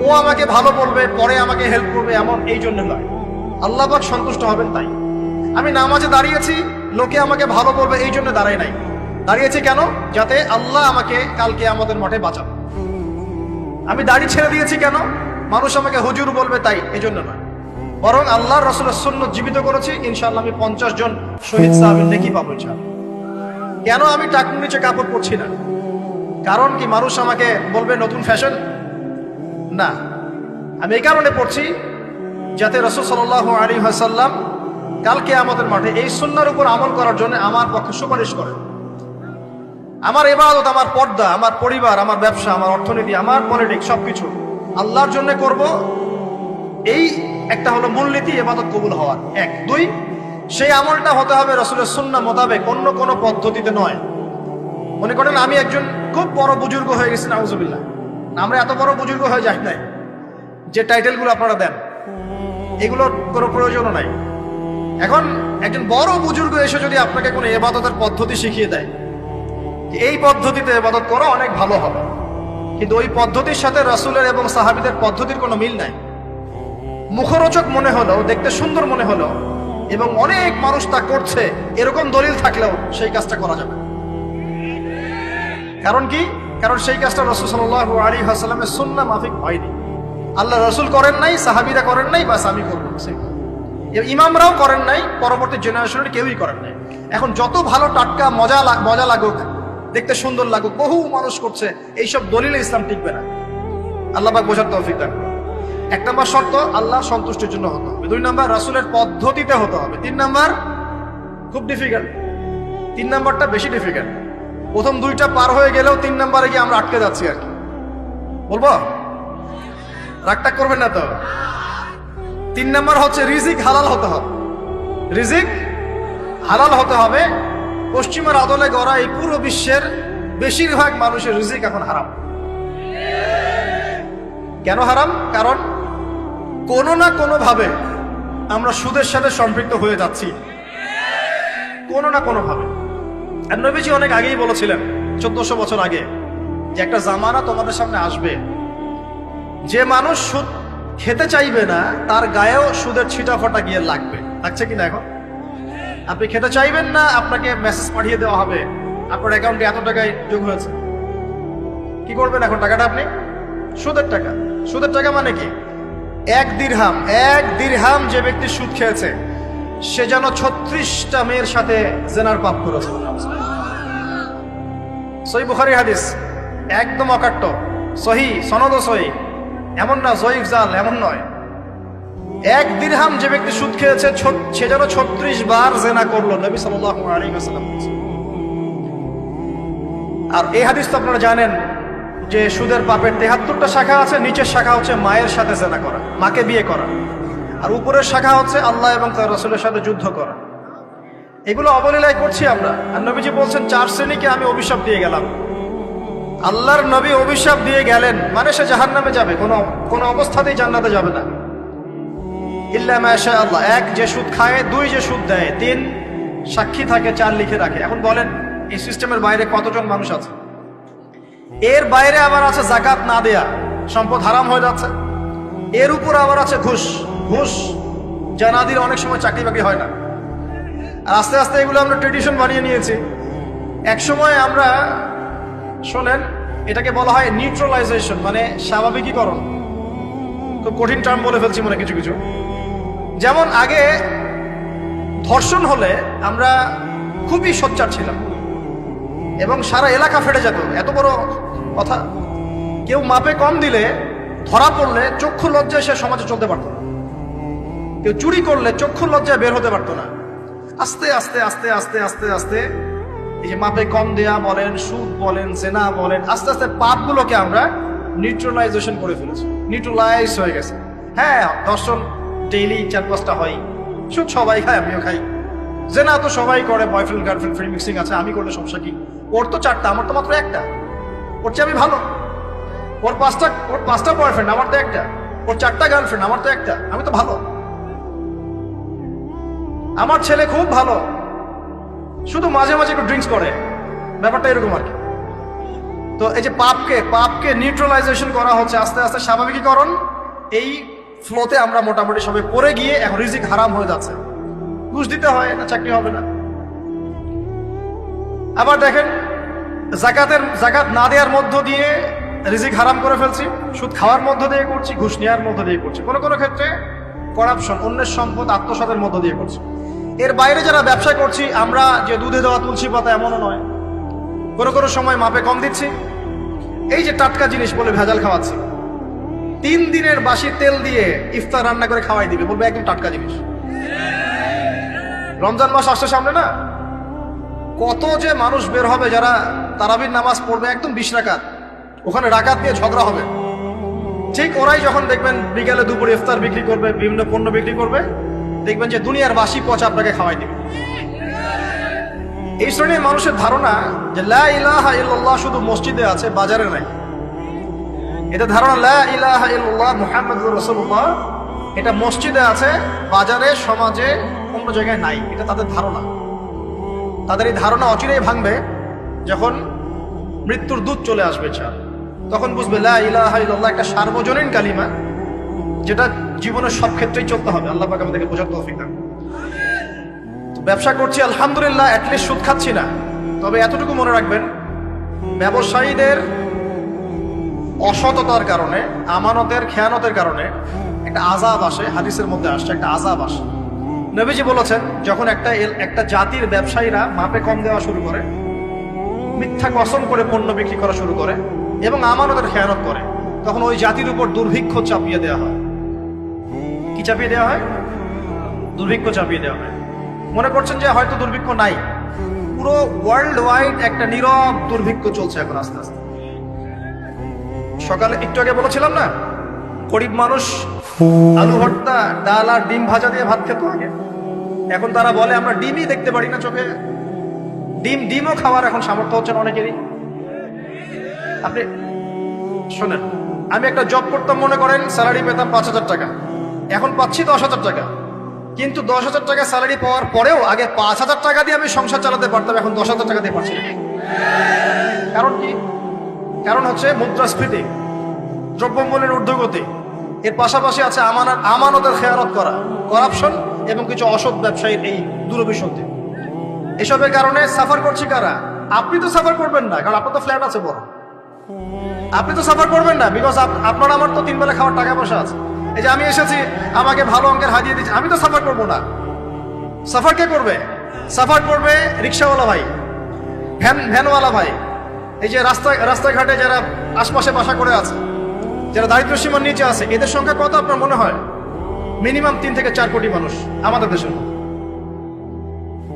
ও আমাকে ভালো বলবে, পরে আমাকে হেল্প করবে, এমন এই জন্য নয়, আল্লাহ পাক সন্তুষ্ট হবেন তাই। আমি নামাজে দাঁড়িয়েছি, লোকে আমাকে ভালো বলবে এই জন্য দাঁড়াই নাই। দাঁড়িয়েছি কেন? যাতে আল্লাহ আমাকে কালকে আমাদের মাঠে বাঁচাবে। আমি দাড়ি ছেড়ে দিয়েছি কেন? মানুষ আমাকে হুজুর বলবে তাই, এই জন্য নয়। বরং আল্লাহর রাসূলের সুন্নাত জীবিত করেছি, ইনশাআল্লাহ আমি 50 জন শহীদ সাহাবীর নেকি পাবো ইনশাআল্লাহ। কেন আমি টাকনুর নিচে কাপড় পরছি না? কারণ কি মানুষ আমাকে বলবে নতুন ফ্যাশন? না, আমি এই কারণে পড়ছি যাতে রাসূল সাল্লাল্লাহু আলাইহি ওয়াসাল্লাম কাল কিয়ামতের মাঠে এই সুন্নাহর উপর আমল করার জন্য আমার পক্ষে সুপারিশ করেন। আমার ইবাদত, আমার পর্দা, আমার পরিবার, আমার ব্যবসা, আমার অর্থনীতি, আমার পলিটিক্স সবকিছু আল্লাহর জন্য করব, এই একটা হলো মূলনীতি ইবাদত কবুল হওয়ার। এক। দুই, সেই আমলটা হতে হবে রাসূলের সুন্নাহ মোতাবেক, অন্য কোনো পদ্ধতিতে নয়। মনে করেন আমি একজন খুব বড় বুজুর্গ হয়ে গেছি, নাউজুবিল্লাহ। আমরা এত বড় বুজুর্গ হয়ে যাই নাই, যে টাইটেলগুলো আপনারা দেন এগুলোর কোনো প্রয়োজনও নাই। এখন একজন বড় বুজুর্গ এসে যদি আপনাকে কোনো ইবাদতের পদ্ধতি শিখিয়ে দেয়, এই পদ্ধতিতে ইবাদত করো অনেক ভালো হবে, কিন্তু ওই পদ্ধতির সাথে রাসূলের এবং সাহাবীদের পদ্ধতির কোনো মিল নাই। মুখরোচক মনে হলো, দেখতে সুন্দর মনে হলো, এবং অনেক মানুষ তা করছে এরকম দলিল থাকলেও সেই কাজটা করা যাবে। কারণ কি? কারণ সেই কাজটা রাসূল সাল্লাল্লাহু আলাইহি ওয়াসাল্লামের সুন্নাহ মাফিক হয়নি। আল্লাহ রাসূল করেন নাই, সাহাবীরা করেন নাই, বাস আমি করব না। ইমামরাও করেন নাই, পরবর্তী জেনারেশনের কেউই করেন নাই। এখন যত ভালো টাটকা মজা লাগুক, দেখতে সুন্দর লাগুক, বহু মানুষ করছে, এইসব দলিলে ইসলাম টিকবে না। আল্লাহ পাক বোঝার তৌফিক দান করুন। 1 নম্বর শর্ত, আল্লাহ সন্তুষ্টির জন্য হতে হবে। 2 নম্বর, রাসূলের পদ্ধতিতে হতে হবে। 3 নম্বর খুব ডিফিকাল্ট, 3 নম্বরটা বেশি ডিফিকাল্ট। প্রথম 2টা পার হয়ে গেলেও 3 নম্বরে গিয়ে আমরা আটকে যাচ্ছি আর কি। বলবো? রাগটাগ করবেন না তো? 3 নম্বর হচ্ছে রিজিক হালাল হতে হবে। রিজিক হালাল হতে হবে। পশ্চিমের আদলে গড়া এই পুরো বিশ্বের বেশিরভাগ মানুষের রিজিক এখন হারাম। কেন হারাম? কারণ কোনো না কোনো ভাবে আমরা সুদের সাথে সম্পৃক্ত হয়ে যাচ্ছি, কোনো না কোনো ভাবে। আর নবীজি অনেক আগেই বলেছিলেন, 1400 বছর আগে, যে একটা জামানা তোমাদের সামনে আসবে, যে মানুষ সুদ খেতে চাইবে না তার গায়েও সুদের ছিটাফাটা গিয়ে লাগবে। লাগছে কিনা? এখন আপনি খেতে চাইবেন না, আপনাকে মেসেজ পাঠিয়ে দেওয়া হবে আপনার অ্যাকাউন্টে এত টাকায় যোগ হয়েছে। কি করবেন এখন? টাকাটা আপনি সুদের টাকা। সুদের টাকা মানে কি? 1 দিরহাম যে ব্যক্তি সুদ খেয়েছে সে যেন 36টা মেয়ের সাথে জেনার পাপ করেছে। সহিহ বুখারী হাদিস, একদম অকাট্য, সহিহ, সনদ সহিহ, এমন না জয়ীফ জাল, এমন নয়। 1 দিরহাম যে ব্যক্তি সুদ খেয়েছে সে যেন 36 বার জেনা করলো, নবী সাল্লাল্লাহু আলাইহি ওয়াসাল্লাম। আর এই হাদিস তো আপনারা জানেন যে সুদের পাপের 73টা শাখা আছে। নিচের শাখা হচ্ছে মায়ের সাথে জেনা করা, মাকে বিয়ে করা, আর উপরের শাখা হচ্ছে আল্লাহ এবং তার রাসূলের সাথে যুদ্ধ করা। এগুলো অবলীলায় করছি আমরা। আর নবীজি বলছেন 4 শ্রেণীকে আমি অভিশাপ দিয়ে গেলাম। আল্লাহর নবী অভিশাপ দিয়ে গেলেন মানে সে জাহান্নামে যাবে, কোনো অবস্থাতেই জান্নাতে যাবে না। ইল্লা মাশা আল্লাহ। 1, যে সুদ খায়। 2, যে সুদ দেয়। 3, সাক্ষী থাকে। 4, লিখে রাখে। এখন বলেন এই সিস্টেমের বাইরে কতজন মানুষ আছে? এর বাইরে আবার আছে যাকাত না দেয়া, সম্পদ হারাম হয়ে যাচ্ছে। এর উপর আবার আছে ঘুষ যা না দিলে অনেক সময় চাকরি বাকরি হয় না। আর আস্তে আস্তে এগুলো আমরা ট্রেডিশন বানিয়ে নিয়েছি। এক সময় আমরা, শোনেন, এটাকে বলা হয় নিউট্রালাইজেশন, মানে স্বাভাবিকীকরণ। খুব কঠিন টার্ম বলে ফেলছি মনে কিছু কিছু। যেমন আগে ধর্ষণ হলে আমরা খুবই সোচ্চার ছিলাম এবং সারা এলাকা ফেটে যেত, এত বড় কথা। কেউ মাপে কম দিলে, ধরা পড়লে চক্ষু লজ্জায় সে সমাজে চলতে পারত না। কেউ চুরি করলে চক্ষু লজ্জায় বের হতে পারতো না। আস্তে আস্তে আস্তে আস্তে আস্তে আস্তে এই যে মাপে কম দেয়া বলেন, সুদ বলেন, জেনা বলেন, আস্তে আস্তে পাপগুলোকে আমরা নিউট্রালাইজেশন করে ফেলেছি, নিউট্রালাইজ হয়ে গেছে। হ্যাঁ, ধর্ষণ ডেইলি 4-5টা হয়, সুদ সবাই খায়, আমিও খাই, জেনা তো সবাই করে, বয়ফ্রেন্ড গার্লফ্রেন্ড ফ্রি মিক্সিং আছে, আমি করলে সমস্যা কি? ওর তো 4টা, আমার তো মাত্র 1টা। ওর চেয়ে আমি ভালো। ওর 5টা বয়ফ্রেন্ড, আমার তো 1টা। ওর 4টা গার্লফ্রেন্ড, আমার তো 1টা। আমি তো ভালো। আমার ছেলে খুব ভালো, শুধু মাঝে মাঝে একটু ড্রিঙ্কস করে, ব্যাপারটা এরকম আর কি। তো এই যে পাপকে নিউট্রালাইজেশন করা হচ্ছে আস্তে আস্তে, স্বাভাবিকীকরণ। এই ফ্লোতে আমরা মোটামুটি সবাই পড়ে গিয়ে এখন রিজিক হারাম হয়ে যাচ্ছে। ঘুষ দিতে হয় না, চাকরি হবে না। আবার দেখেন, জাকাত না দেওয়ার মধ্য দিয়ে রিজিক হারাম করে ফেলছি, সুদ খাওয়ার মধ্য দিয়ে করছি, ঘুষ নেওয়ার মধ্য দিয়ে করছি। কোনো কোনো ক্ষেত্রে করাপশন, অন্যের সম্পদ আত্মসাতের মধ্য দিয়ে করছে। এর বাইরে যারা ব্যবসা করছি, আমরা যে দুধে দেওয়া তুলসী পাতা এমনও নয়, কোনো কোনো সময় মাপে কম দিচ্ছি। এই যে টাটকা জিনিস বলে ভেজাল খাওয়াচ্ছি, 3 দিনের বাসি তেল দিয়ে ইফতার রান্না করে খাওয়াই দিবে, বলবে একদম টাটকা জিনিস। রমজান মাস আসছে সামনে না, কত যে মানুষ বের হবে যারা তারাবির নামাজ পড়বে একদম 20 রাকাত, ওখানে রাকাত নিয়ে ঝগড়া হবে। ঠিক ওরাই যখন দেখবেন বিকালে দুপুরে ইফতার বিক্রি করবে, বিভিন্ন পণ্য বিক্রি করবে, দেখবেন যে দুনিয়ার বাসি পচা আপনাকে খাওয়াই দিবে। এই শ্রেণীর মানুষের ধারণা যে লা ইলাহা ইল্লাল্লাহ শুধু মসজিদে আছে, বাজারে নাই। এটা ধারণা লা ইলাহা ইল্লাল্লাহ মুহাম্মাদুর রাসূলুল্লাহ এটা মসজিদে আছে, বাজারে সমাজে অন্য জায়গায় নাই। এটা তাদের ধারণা। তাদের এই ধারণা অচিরেই ভাঙবে যখন মৃত্যুর দূত চলে আসবে। তখন বুঝবে লা ইলাহা ইল্লাল্লাহ একটা সার্বজনীন কালিমা, যেটা জীবনের সব ক্ষেত্রেই চলতে হবে। আল্লাহ পাক আমাদেরকে বোঝার তৌফিক দান। ব্যবসা করছি আলহামদুলিল্লাহ, অ্যাটলিস্ট সুদ খাচ্ছি না। তবে এতটুকু মনে রাখবেন, ব্যবসায়ীদের অসততার কারণে, আমানতের খেয়ানতের কারণে একটা আযাব আসে। হাদিসের মধ্যে আসছে একটা আযাব আসে। নবীজি বলেছেন, যখন একটা জাতির ব্যবসায়ীরা মাপে কম দেওয়া শুরু করে, মিথ্যা কসম করে পণ্য বিক্রি করা শুরু করে এবং আমানতের খেয়ানত করে, তখন ওই জাতির উপর দুর্ভিক্ষ চাপিয়ে দেওয়া হয়। কি চাপিয়ে দেওয়া হয়? দুর্ভিক্ষ চাপিয়ে দেওয়া হয়। মনে করছেন যে হয়তো দুর্ভিক্ষ নাই, পুরো ওয়ার্ল্ড ওয়াইড একটা নীরব দুর্ভিক্ষ চলছে এখন আস্তে আস্তে। সকালে একটু আগে বলেছিলাম না, গরিব মানুষ আলু ভর্তা, ডাল আর ডিম ভাজা দিয়ে ভাত খেত আগে। এখন তারা বলে আমরা ডিমই দেখতে পারি না চোখে। ডিমও খাওয়ার এখন সামর্থ্য হচ্ছে না অনেকেরই। আপনি শোনেন, আমি একটা জব করতাম, মনে করেন স্যালারি পেতাম 5,000 টাকা, এখন পাচ্ছি 10,000 টাকা। কিন্তু 10,000 টাকা স্যালারি পাওয়ার পরেও আগে 5,000 টাকা দিয়ে আমি সংসার চালাতে পারতাম, এখন 10,000 টাকা দিয়ে পারছি না। কারণ কি? কারণ হচ্ছে মুদ্রাস্ফীতি, দ্রব্যমূল্যের ঊর্ধ্বগতি, এর পাশাপাশি আছে আমানতের খেয়ানত করা, করাপশন এবং কিছু অসৎ ব্যবসায়ীর এই দুরভিসন্ধি। এসবের কারণে সাফার করছি কারা? আপনি তো সাফার করবেন না, কারণ আপনার তো ফ্ল্যাট আছে বড়। আপনি তো সাফার করবেন না, বিকজ আপনার আমার তো 3 বেলা খাওয়ার টাকা পয়সা আছে। এই যে আমি এসেছি, আমাকে ভালো অঙ্কের হাদিয়ে দিচ্ছে, আমি তো সাফার করবো না। সাফার কে করবে? সাফার করবে রিক্সাওয়ালা ভাই, ভ্যানওয়ালা ভাই, এই যে রাস্তাঘাটে যারা আশপাশে বাসা করে আছে, যারা দারিদ্র সীমার নিচে আছে। এদের সংখ্যা কত আপনার মনে হয়? মিনিমাম 3 থেকে 4 কোটি মানুষ আমাদের দেশের।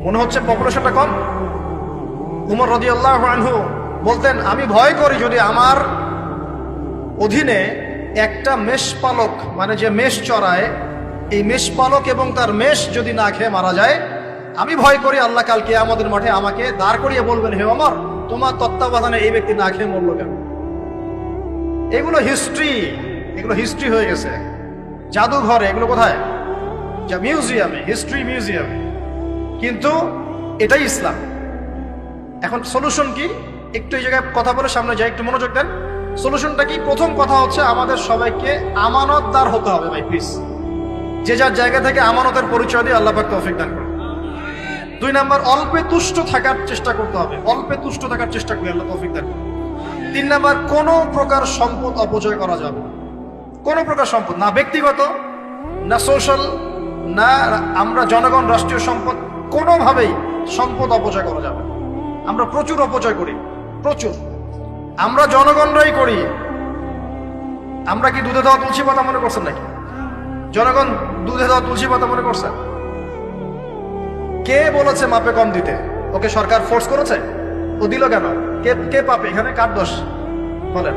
মনে হচ্ছে পপুলেশনটা কম। উমর রাদিয়াল্লাহু আনহু বলতেন, আমি ভয় করি যদি আমার অধীনে একটা মেষপালক, মানে যে মেষ চড়ায়, এই মেষপালক এবং তার মেষ যদি না খেয়ে মারা যায়, আমি ভয় করি আল্লাহ কাল কিয়ামতের মাঠে আমাকে দাঁড় করিয়ে বলবেন, হে ওমর, তোমার তত্ত্বাবধানে এই ব্যক্তি না খেয়ে মরল কেন? এগুলো হিস্ট্রি হয়ে গেছে জাদুঘরে। এগুলো কোথায়? যা মিউজিয়ামে, হিস্ট্রি মিউজিয়ামে। কিন্তু এটাই ইসলাম। এখন সলিউশন কি? একটু এই জায়গায় কথা বলে সামনে যাই, একটু মনোযোগ দেন। সলিউশনটা কি? প্রথম কথা হচ্ছে আমাদের সবাইকে আমানতদার হতে হবে ভাই, প্লিজ। যে যার জায়গা থেকে আমানতের পরিচয় দিয়ে আল্লাহ পাক তৌফিক দান করুন। 2 নাম্বার, অল্পে তুষ্ট থাকার চেষ্টা করতে হবে। অল্পে তুষ্ট থাকার চেষ্টা করি, আল্লাহ তৌফিক দান করুন। 3 নাম্বার, কোনো প্রকার সম্পদ অপচয় করা যাবে না। কোনো প্রকার সম্পদ, না ব্যক্তিগত, না সোশ্যাল, না আমরা জনগণ, রাষ্ট্রীয় সম্পদ, কোনোভাবেই সম্পদ অপচয় করা যাবে। আমরা প্রচুর অপচয় করি, প্রচুর। আমরা জনগণরাই করি। আমরা কি দুধে দেওয়া তুলসী পাতা মনে করছেন নাকি? জনগণ দুধে দেওয়া তুলসী পাতা মনে করছে? কে বলেছে মাপে কম দিতে? ওকে সরকার ফোর্স করেছে? ও দিল কেন? কে পাপে? এখানে কার দোষ বলেন?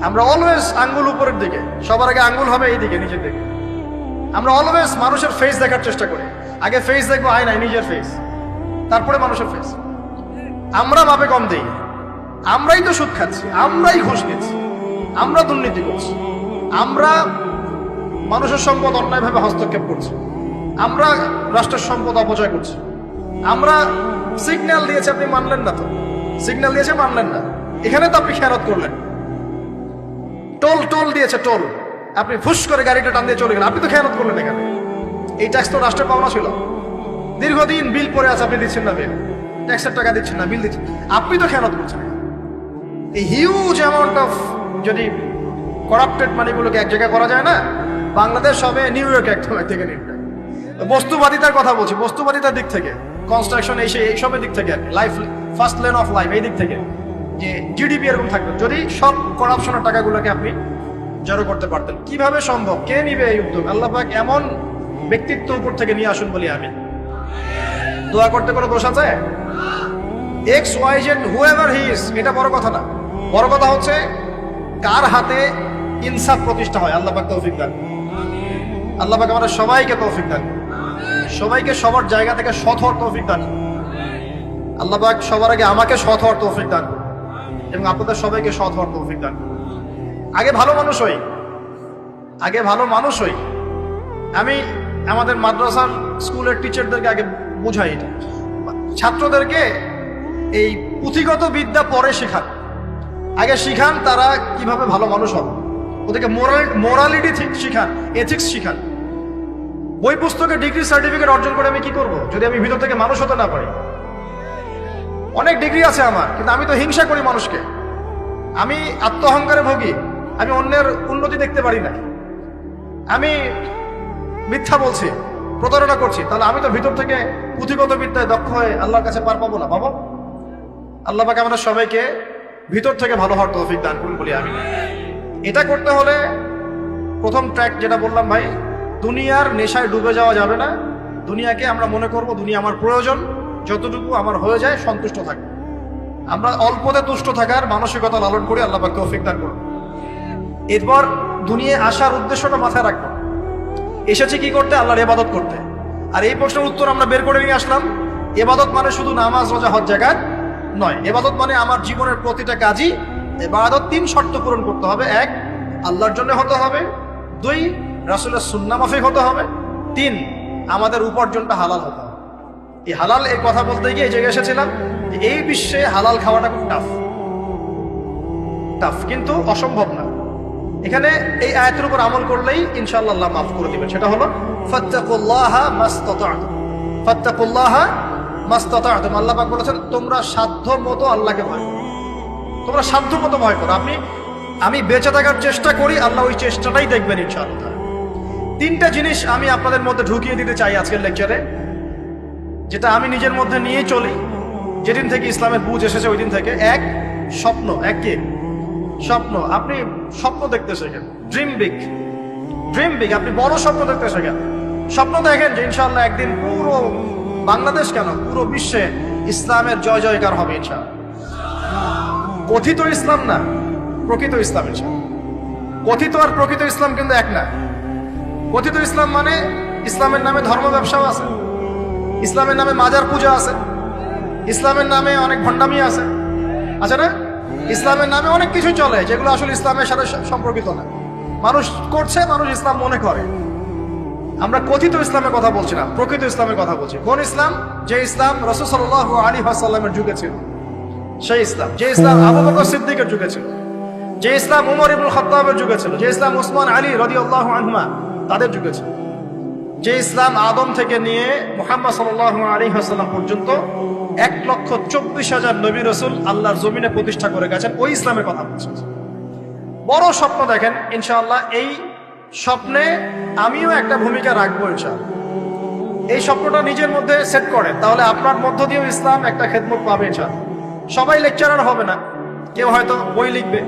আমরা অলওয়েজ আঙ্গুল উপরের দিকে, সবার আগে আঙ্গুল হবে এই দিকে, নিচের দিকে। আমরা অলওয়েজ মানুষের ফেস দেখার চেষ্টা করি। আগে ফেস দেখবো, আয়নায় নিজের ফেস, তারপরে মানুষের ফেস। আমরা মাপে কম দিই। আমরাই তো সুদ খাচ্ছি, আমরাই ঘুষ নিচ্ছি, আমরা দুর্নীতি করছি, আমরা মানুষের সম্পদ অন্যায়ভাবে হস্তক্ষেপ করছি, আমরা রাষ্ট্রের সম্পদ অপচয় করছি। আমরা সিগন্যাল দিয়েছে, আপনি মানলেন না। তো সিগন্যাল দিয়েছে, মানলেন না। এখানে তো আপনি খেয়ানত করলেন। টোল দিয়েছে, টোল, আপনি ফুস করে গাড়িটা টান দিয়ে চলে গেলেন, আপনি তো খেয়ানত করলেন। এখানে এই ট্যাক্স তো রাষ্ট্রের পাওনা ছিল। দীর্ঘদিন বিল পড়ে আছে, আপনি দিচ্ছেন না বিল, ট্যাক্সের টাকা দিচ্ছেন না, বিল দিচ্ছেন, আপনি তো খেয়ানত করছেন। এই হিউজ অ্যামাউন্ট অফ যদি করাপ্টেড মানিগুলোকে এক জায়গায় করা যায় না, বাংলাদেশ হবে নিউ ইয়র্ক একদম থেকে নিউ ইয়র্ক। বস্তুবাদিতার কথা বলছি, বস্তুবাদিতার দিক থেকে, কনস্ট্রাকশন এইসবের দিক থেকে, life first lane of life এই দিক থেকে, যে জিডিপি এরকম থাকবে যদি সব করাপশনের টাকাগুলোকে আপনি জড়ো করতে পারতেন। কিভাবে সম্ভব? কে নিবে এই উদ্যোগ? আল্লাহ পাক এমন ব্যক্তিত্ব উপর থেকে নিয়ে আসুন বলি আমি। দোয়া করতে কোনো দোষ আছে? X Y Z whoever he is, এটা বড় কথা না। বড় কথা হচ্ছে কার হাতে ইনসাফ প্রতিষ্ঠা হয়। আল্লাহ পাক তৌফিক দান। আল্লাহ পাক আমাদের সবাইকে তৌফিক দান, সবাইকে সবার জায়গা থেকে সৎ হওয়ার তৌফিক দান। আল্লাহ পাক সবার আগে আমাকে সৎ হওয়ার তৌফিক দান এবং আপনাদের সবাইকে সৎ হওয়ার তৌফিক দান। আগে ভালো মানুষ হই, আগে ভালো মানুষ হই। আমি আমাদের মাদ্রাসার স্কুলের টিচারদেরকে আগে বুঝাই, এটা ছাত্রদেরকে এই পুঁথিগত বিদ্যা পরে শেখান, আগে শিখান তারা কিভাবে ভালো মানুষ হবে। ওদেরকে মোরালিটি শিখান, এথিক্স শিখান। বই পুস্তকে ডিগ্রি সার্টিফিকেট অর্জন করে আমি কি করব যদি আমি ভিতর থেকে মানুষ হতে না পারি? অনেক ডিগ্রি আছে আমার, কিন্তু আমি তো হিংসা করি মানুষকে, আমি আত্মঅহংকারে ভোগী, আমি অন্যের উন্নতি দেখতে পারি না, আমি মিথ্যা বলছি, প্রতারণা করছি, তাহলে আমি তো ভিতর থেকে পুঁথিগত বিদ্যায় দক্ষ হয়ে আল্লাহর কাছে পার পাবো না। বাবা আল্লাহ পাক আমাদের সবাইকে ভিতর থেকে ভালো হওয়ার তৌফিক দান করুন বলি আমি। এটা করতে হলে প্রথম ট্র্যাক যেটা বললাম ভাই, দুনিয়ার নেশায় ডুবে যাওয়া যাবে না। দুনিয়াকে আমরা মনে করব দুনিয়া আমার প্রয়োজন, যতটুকু আমার হয়ে যায় সন্তুষ্ট থাকবে। আমরা অল্পতে তুষ্ট থাকার মানসিকতা লালন করি, আল্লাহ পাক তৌফিক দান করুন। এরপর দুনিয়ায় আসার উদ্দেশ্যটা মাথায় রাখবো, এসেছি কি করতে? আল্লাহর ইবাদত করতে। আর এই প্রশ্নের উত্তর আমরা বের করে নিয়ে আসলাম। ইবাদত মানে শুধু নামাজ রোজা হজ জাকাত নয়। ইবাদত মানে আমার জীবনের প্রতিটা কাজই ইবাদত। 3 শর্ত পূরণ করতে হবে। 1, আল্লাহর জন্য হতে হবে। 2, রাসূলের সুন্নাহ মাফিক হতে হবে। 3, আমাদের উপার্জনটা হালাল হতে হবে। এই হালাল এই কথা বলতে গিয়ে এই জায়গায় এসেছিলাম যে এই বিশ্বে হালাল খাওয়াটা খুব টাফ, কিন্তু অসম্ভব না। এখানে এই আয়াতের উপর আমল করলেই ইনশাআল্লাহ আল্লাহ মাফ করে দিবেন। সেটা হলো ফাত্তাকুল্লাহা মাসতাতা'তুম, ফাত্তাকুল্লাহা মাসতাতা'তুম। আল্লাহ পাক বলেছেন তোমরা সাধ্য মতো আল্লাহকে ভয় করো, তোমরা সাধ্য মতো ভয় করো। আমি বেঁচে থাকার চেষ্টা করি, আল্লাহ ওই চেষ্টাটাই দেখবেন ইনশাআল্লাহ। 3টা জিনিস আমি আপনাদের মধ্যে ঢুকিয়ে দিতে চাই আজকের লেকচারে, যেটা আমি নিজের মধ্যে নিয়েই চলি যেদিন থেকে ইসলামের বুঝ এসেছে ওই দিন থেকে। 1, স্বপ্ন। 1 কি? স্বপ্ন। আপনি স্বপ্ন দেখতে শেখেন, ড্রিম বিগ। আপনি বড় স্বপ্ন দেখতে শেখেন। স্বপ্ন দেখেন যে ইনশাআল্লাহ একদিন পুরো বাংলাদেশ কেন পুরো বিশ্বে ইসলামের জয় জয়কার হবে ইনশাআল্লাহ। কথিত ইসলাম না, প্রকৃত ইসলাম ইনশাআল্লাহ। কথিত আর প্রকৃত ইসলাম কিন্তু এক না। কথিত ইসলাম মানে ইসলামের নামে ধর্ম ব্যবসাও আছে, ইসলামের নামে মাজার পূজা আছে, ইসলামের নামে অনেক ভণ্ডামি আছে না? ইসলামের নামে অনেক কিছু চলে যেগুলো আসলে ইসলামের সাথে সম্পর্কিত না, মানুষ করছে, মানুষ ইসলাম মনে করে। আমরা কথিত ইসলামের কথা বলছি না, প্রকৃত ইসলামের কথা বলছি। কোন ইসলাম? যে ইসলাম রাসূল সাল্লাল্লাহু আলাইহি ওয়াসাল্লামের যুগে ছিল, সেই ইসলাম। যে ইসলাম আবু বকর সিদ্দিকের যুগে ছিল, যে ইসলাম উমর ইবনুল খাত্তাবের যুগে ছিল, যে ইসলাম উসমান আলী রাদিয়াল্লাহু আনহুমা তাদের যুগে ছিল, যে ইসলাম আদম থেকে নিয়ে মুহাম্মদ সাল্লাল্লাহু আলাইহি ওয়াসাল্লাম পর্যন্ত 1,24,000 নবী রাসূল আল্লাহর জমিনে প্রতিষ্ঠা করে গেছেন, ওই ইসলামের কথা বলছি। বড় স্বপ্ন দেখেন ইনশাআল্লাহ। এই স্বপ্নে আমিও একটা ভূমিকা রাখবো ইনশাআল্লাহ। এই স্বপ্নটা নিজের মধ্যে সেট করেন, তাহলে আপনার মধ্য দিয়েও ইসলাম একটা খেদমত পাবে ইনশাআল্লাহ। সবাই লেকচারার হবে না, কেউ হয়তো বই লিখবে,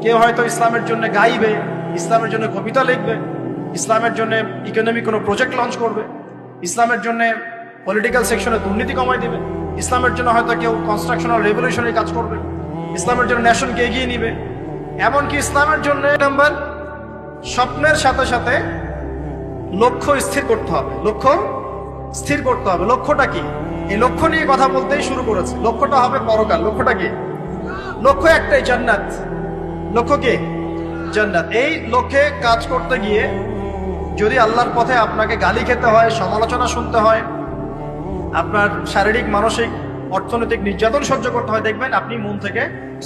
কেউ হয়তো ইসলামের জন্য গাইবে, ইসলামের জন্য কবিতা লিখবে, ইসলামের জন্য ইকোনমিক কোনো প্রজেক্ট লঞ্চ করবে, ইসলামের জন্য পলিটিক্যাল সেকশনে দুর্নীতি কমাই দিবে, ইসলামের জন্য হয়তো কেউ কনস্ট্রাকশনাল রেভলিউশনারি কাজ করবে, ইসলামের জন্য নেশনকে এগিয়ে নিবে। এমনকি ইসলামের জন্য নাম্বার স্বপ্নের সাথে সাথে লক্ষ্য স্থির করতে হবে। লক্ষ্য স্থির করতে হবে। লক্ষ্যটা কি? এই লক্ষ্য নিয়ে কথা বলতেই শুরু করেছে। লক্ষ্যটা হবে পরকাল। লক্ষ্যটা কি? লক্ষ্য একটাই, জান্নাত। লক্ষ্য কি? জান্নাত। এই লক্ষ্যে কাজ করতে গিয়ে যদি আল্লাহর পথে আপনাকে গালি খেতে হয়, সমালোচনা শুনতে হয়, আপনার শারীরিক, মানসিক, অর্থনৈতিক নির্যাতন সহ্য করতে হয়, দেখবেন আপনি মন থেকে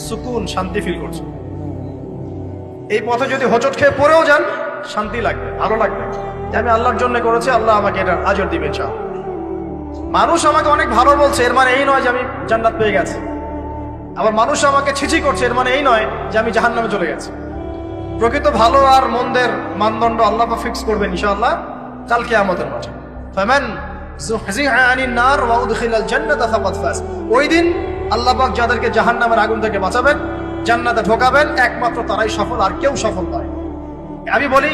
সুকুন, শান্তি ফিল করছেন। এই পথে যদি হোঁচট খেয়ে পড়েও যান, শান্তি লাগবে, ভালো লাগবে যে আমি আল্লাহর জন্য করেছি, আল্লাহ আমাকে এটার আজর দিবে ইনশাআল্লাহ। মানুষ আমাকে অনেক ভালো বলছে, এর মানে এই নয় যে আমি জান্নাত পেয়ে গেছি। আবার মানুষ আমাকে ছিছি করছে, এর মানে এই নয় যে আমি জাহান্নামে চলে গেছি। প্রকৃত ভালো আর মন্দের মানদণ্ড আল্লাহ ফিক্স করবেন ইনশাআল্লাহ কাল কিয়ামতের মাঠে। ফামান যুহজিহা আনিন নার ওয়া উদখিলাল জান্নাতা ফাকাদ ফাজ। ওই দিন আল্লাহ পাক যাদেরকে জাহান্নামের আগুন থেকে বাঁচাবেন, জান্নাতে ঢোকাবেন, একমাত্র তারাই সফল, আর কেউ সফল নয়। আমি বলি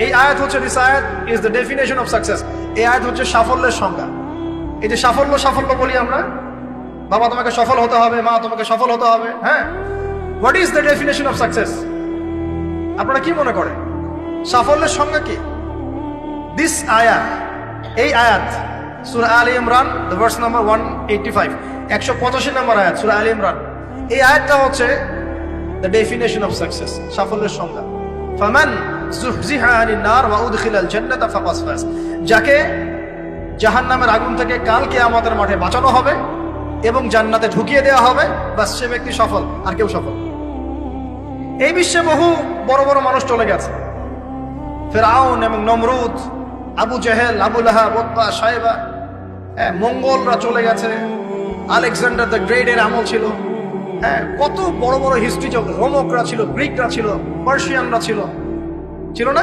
এই আয়াত হচ্ছে, দিস আয়াত is the definition of success. এই আয়াত হচ্ছে সাফল্যের সংজ্ঞা। এই যে সাফল্য সাফল্য বলি আমরা, বাবা তোমাকে সফল হতে হবে, মা তোমাকে সফল হতে হবে, হ্যাঁ, what is the definition of success? আপনারা কি মনে করেন সাফল্যের সংজ্ঞা কি? দিস আয়াত, এই আয়াত সূরা আলে ইমরান ভার্স নাম্বার 185, 185 নম্বর আয়াত সূরা আলে ইমরান। এই আয়াতটা হচ্ছে দ্য ডেফিনেশন অফ সাকসেস, সাফল্যের সংজ্ঞা। ফামান যুহজিহা আনিন নার ওয়া উদখিলাল জান্নাতা ফাকাদ ফাজ। যাকে জাহান্নামের আগুন থেকে কাল কিয়ামতের মাঠে বাঁচানো হবে এবং জান্নাতে ঢুকিয়ে দেওয়া হবে, বাস সে ব্যক্তি সফল, আর কেউ সফল। এই বিশ্বে বহু বড় বড় মানুষ চলে গেছে, ফিরআউন এবং নমরুদ, আবু জেহেল, আবু লাহাব, উতবা, সাইবা, মঙ্গলরা চলে গেছে, আলেকজান্ডার দ্য গ্রেট এর আমল ছিল, হ্যাঁ, কত বড় বড় হিস্ট্রি ছিল, রোমকরা ছিল, গ্রিকরা ছিল, পার্সিয়ানরা ছিল, ছিল না?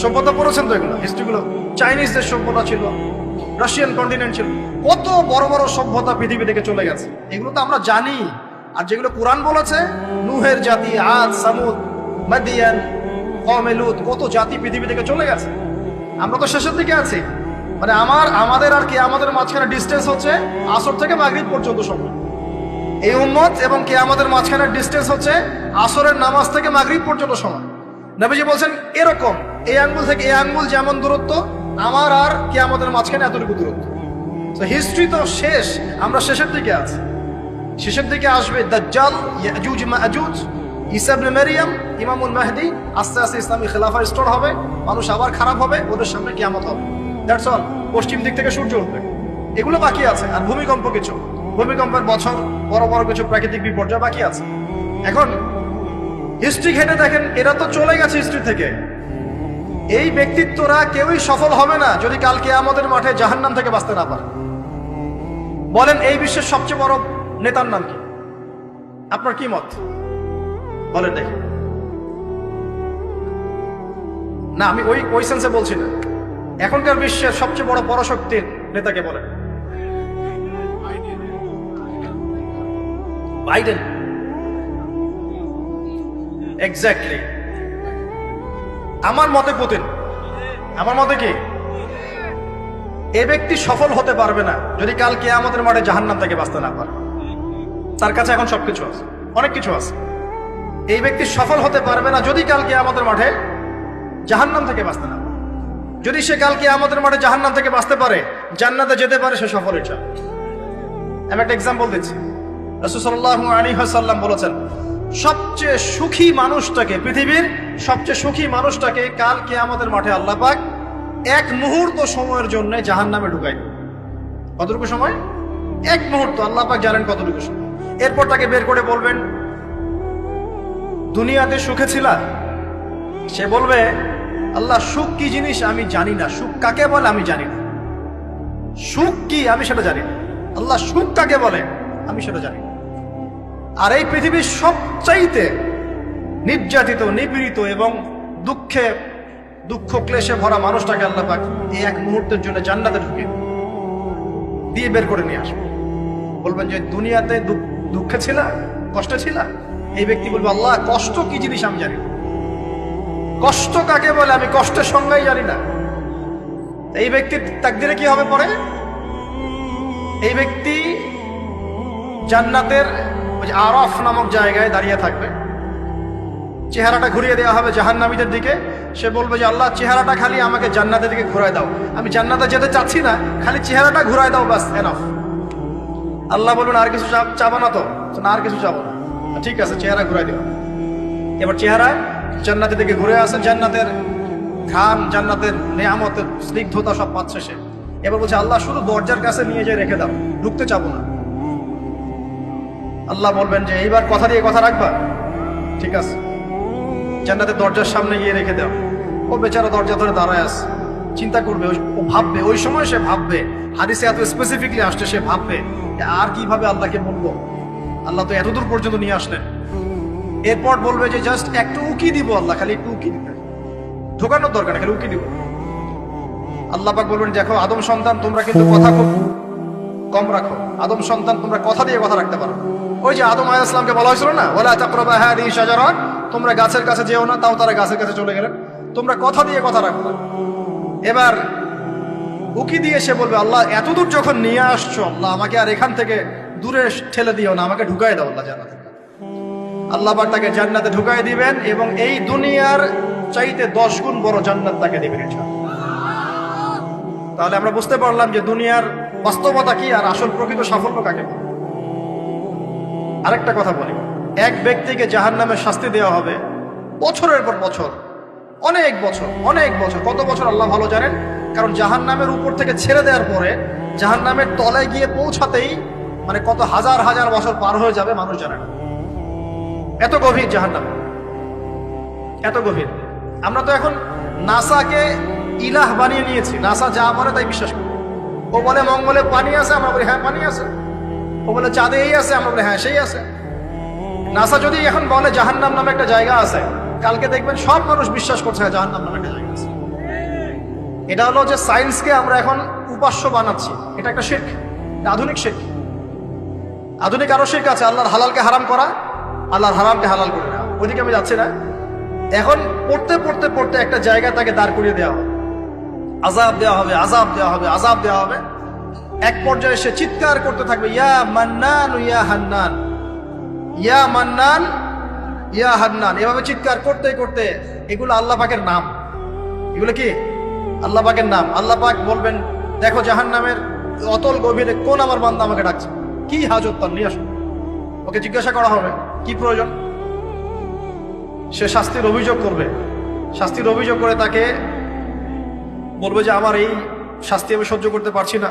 সভ্যতা পড়েছেন তো এগুলো, হিস্ট্রিগুলো। চাইনিজদের সভ্যতা ছিল, রাশিয়ান কন্টিনেন্ট ছিল, কত বড় বড় সভ্যতা পৃথিবী থেকে চলে গেছে। এগুলো তো আমরা জানি। আর যেগুলো কোরআন বলেছে, নূহের জাতি, আদ, সামুদ, মাদিয়ান, কওমে লূত, কত জাতি পৃথিবী থেকে চলে গেছে। আমরা তো শেষের দিকে আছি। মানে আমাদের আর কিয়ামতের মাঝখানে ডিস্টেন্স হচ্ছে আসর থেকে মাগরিব পর্যন্ত সময়। এই উম্মত এবং কিয়ামতের মাঝখানে ডিস্টেন্স হচ্ছে আসরের নামাজ থেকে মাগরিব পর্যন্ত সময়। নবীজি বলছেন এরকম, এই আঙ্গুল থেকে এই আঙ্গুল যেমন দূরত্ব, আমার আর কিয়ামতের মাঝখানে এতটুকু দূরত্ব। তো হিস্ট্রি তো শেষ, আমরা শেষের দিকে আছি। শেষের দিকে আসবে দাজ্জাল, ইয়াজুজ মাজুজ, ঈসা ইবনে মারইয়াম, ইমামুল মাহদি। আস্তে আস্তে ইসলামী খেলাফা স্টোর হবে, মানুষ আবার খারাপ হবে, ওদের সামনে কিয়ামত হবে। That's all. পশ্চিম দিক থেকে সূর্য উঠবে, এগুলো বাকি আছে। আর ভূমিকম্প, কিছু ভূমিকম্পের বছর, বড় বড় কিছু প্রাকৃতিক বিপর্যয় বাকি আছে। এখন হিস্ট্রি ঘেটে দেখেন, এরা তো চলে গেছে হিস্ট্রি থেকে। এই ব্যক্তিত্বরা কেউই সফল হবে না যদি কাল কিয়ামতের মাঠে জাহান্নাম থেকে বাঁচতে না পারে। বলেন এই বিশ্বের সবচেয়ে বড় নেতার নাম কি? আপনার কি মত বলেন দেখি। না, আমি ওই সেন্সে বলছি না। এখনকার বিশ্বের সবচেয়ে বড় পরাশক্তির নেতাকে বলেন। বাইডেন। এক্স্যাক্টলি। আমার মতে পুতিন। আমার মতে কি? এ ব্যক্তি সফল হতে পারবে না যদি কাল কিয়ামতের মাঠে জাহান্নাম থেকে বাঁচতে না পারে। তার কাছে এখন সবকিছু আছে, অনেক কিছু আছে। এই ব্যক্তি সফল হতে পারবে না যদি কাল কিয়ামতের মাঠে জাহান্নাম থেকে বাঁচতে না পারে। যদি সে কাল কিয়ামতের মাঠে জাহান্নাম থেকে বাঁচতে পারে, জান্নাতে যেতে পারে, সে সফল হয়েছে। আমি একটা এক্সাম্পল দিচ্ছি। রাসূল সাল্লাল্লাহু আলাইহি ওয়াসাল্লাম বলেছেন, সবচেয়ে সুখী মানুষটাকে, পৃথিবীর সবচেয়ে সুখী মানুষটাকে কাল কিয়ামতের মাঠে আল্লাহ পাক এক মুহূর্ত সময়ের জন্য জাহান্নামে ঢুকাই। কতটুকু সময়? এক মুহূর্ত। আল্লাহ পাক জানেন কতটুকু সময়। এরপর তাকে বের করে বলবেন, দুনিয়াতে সুখে ছিলা? সে বলবে, আল্লাহ সুখ কি জিনিস আমি জানি না, সুখ কাকে বলে আমি জানি না, সুখ কি আমি সেটা জানি না। আল্লাহ সুখ কাকে বলে আমি সেটা জানি না। আর এই পৃথিবীর সবচাইতে নির্যাতিত, নিপীড়িত এবং দুঃখ ক্লেশে ভরা মানুষটাকে আল্লাহ পাক এই এক মুহূর্তের জন্য জান্নাতে ঢুকে দিয়ে বের করে নিয়ে আসবে। বলবেন যে দুনিয়াতে দুঃখে ছিলা, কষ্টে ছিলা? এই ব্যক্তি বলবে, আল্লাহ কষ্ট কি জিনিস আমি জানি না, কষ্ট কাকে বলে আমি কষ্টের সংজ্ঞাই জানি না। এই ব্যক্তির তাকদিরে কি হবে পরে? এই ব্যক্তি জান্নাতের ওই আরাফ নামক জায়গায় দাঁড়িয়ে থাকবে, চেহারাটা ঘুরিয়ে দেওয়া হবে জাহান্নামীদের দিকে। সে বলবে যে আল্লাহ চেহারাটা খালি আমাকে জান্নাতের দিকে ঘুরায় দাও, আমি জান্নাতে যেতে চাচ্ছি না, খালি চেহারাটা ঘুরায় দাও, বাস এনাফ। আল্লাহ বলবেন আর কিছু চাবো না? তো না, আর কিছু চাবো না। ঠিক আছে, চেহারা ঘুরাই দিও। এবার চেহারা জান্নাতের দিকে ঘুরে আসে, জান্নাতের ঘাম, জান্নাতের নেয়ামতের স্নিগ্ধতা সব পাচ্ছে সে। এবার বলছে আল্লাহ শুধু দরজার কাছে নিয়ে যেয়ে রেখে দাও, ঢুকতে চাবো না। আল্লাহ বলবেন যে এইবার কথা দিয়ে কথা রাখবা? ঠিক আছে, জান্নাতের দরজার সামনে গিয়ে রেখে দাও। ও বেচারা দরজা ধরে দাঁড়ায় আছে, চিন্তা করবে, ও ভাববে, ওই সময় সে ভাববে, হাদিসে এত স্পেসিফিকলি আসছে, সে ভাববে আর কিভাবে আল্লাহকে বলবো, আল্লাহ তো এতদূর পর্যন্ত নিয়ে আসলেন। এরপর বলবে যে জাস্ট একটু উকি দিব আল্লাহ, খালি একটু উকি দিবে, ঢোকানোর দরকার না, খালি উকি দিব। আল্লাহ পাক বলবেন দেখো আদম সন্তান তোমরা কিন্তু কথা খুব কম রাখো, আদম সন্তান তোমরা কথা দিয়ে কথা রাখতে পারো। ওই যে আদম আলাইহিস সালামকে বলা হয়েছিল না, ওয়ালা তাকরাবা হাযিহি শাজারা, তোমরা গাছের কাছে যেও না, তাও তারা গাছের কাছে চলে গেলেন। তোমরা কথা দিয়ে কথা রাখো না। এবার উকি দিয়ে সে বলবে আল্লাহ এতদূর যখন নিয়ে আসছো আল্লাহ আমাকে আর এখান থেকে দূরে ঠেলে দিও না, আমাকে ঢুকাই দাও আল্লাহ জান্নাতে। আল্লাহ পাক তাকে জান্নাতে ঢুকাই দিবেন এবং এই দুনিয়ার চাইতে 10 গুণ বড় জান্নাত তাকে দিবেন ইনশাআল্লাহ। তাহলে আমরা বুঝতে পারলাম যে দুনিয়ার বাস্তবতা কি আর আসল প্রকৃত সাফল্য কাকে বলে। আরেকটা কথা বলি, এক ব্যক্তিকে জাহান্নামের শাস্তি দেওয়া হবে বছরের পর বছর, অনেক বছর অনেক বছর, কত বছর আল্লাহ ভালো জানেন। কারণ জাহান্নামের উপর থেকে ছেড়ে দেওয়ার পরে জাহান্নামের তলায় গিয়ে পৌঁছাতেই মানে কত হাজার হাজার বছর পার হয়ে যাবে মানুষ জানে না। এত গভীর জাহান্নাম, এত গভীর। আমরা তো এখন নাসাকে ইলাহ বানিয়ে নিয়েছি, নাসা যা বলে তাই বিশ্বাস করি। ও বলে মঙ্গলে পানি আছে, আমরা বলি হ্যাঁ পানি আছে। ও বলে চাঁদে এই আছে, আমরা বলি হ্যাঁ সেই আছে। নাসা যদি এখন বলে জাহান্নাম নামে একটা জায়গা আছে, কালকে দেখবেন সব মানুষ বিশ্বাস করছে হ্যাঁ জাহান্নাম নামে একটা জায়গা আছে। এটা হলো যে সায়েন্সকে আমরা এখন উপাস্য বানাচ্ছি, এটা একটা শিরক, আধুনিক শিরক। আধুনিক আরো শিরক আছে, আল্লাহর হালালকে হারাম করা, আল্লাহর হারামকে হালাল করে দেওয়া। ওইদিকে আমি যাচ্ছি না। এখন পড়তে পড়তে পড়তে একটা জায়গা তাকে দাঁড় করিয়ে দেওয়া হবে, আযাব দেওয়া হবে, আযাব দেওয়া হবে, আযাব দেওয়া হবে। এক পর্যায়ে সে চিৎকার করতে থাকবে ইয়া মান্নান ইয়া হান্নান, ইয়া মান্নান ইয়া হান্নান, এভাবে চিৎকার করতে করতে, এগুলো আল্লাহ পাকের নাম। এগুলো কি আল্লাহ পাকের নাম। আল্লাহ পাক বলবেন দেখো জাহান্নামের অতল গভীরে কোন আমার বান্দা আমাকে ডাকছে, কি হাজত তার, নিয়ে আসো। ওকে জিজ্ঞাসা করা হবে কি প্রয়োজন। সে শাস্তির অভিযোগ করবে, শাস্তির অভিযোগ করে তাকে বলবে যে আমার এই শাস্তি আমি সহ্য করতে পারছি না,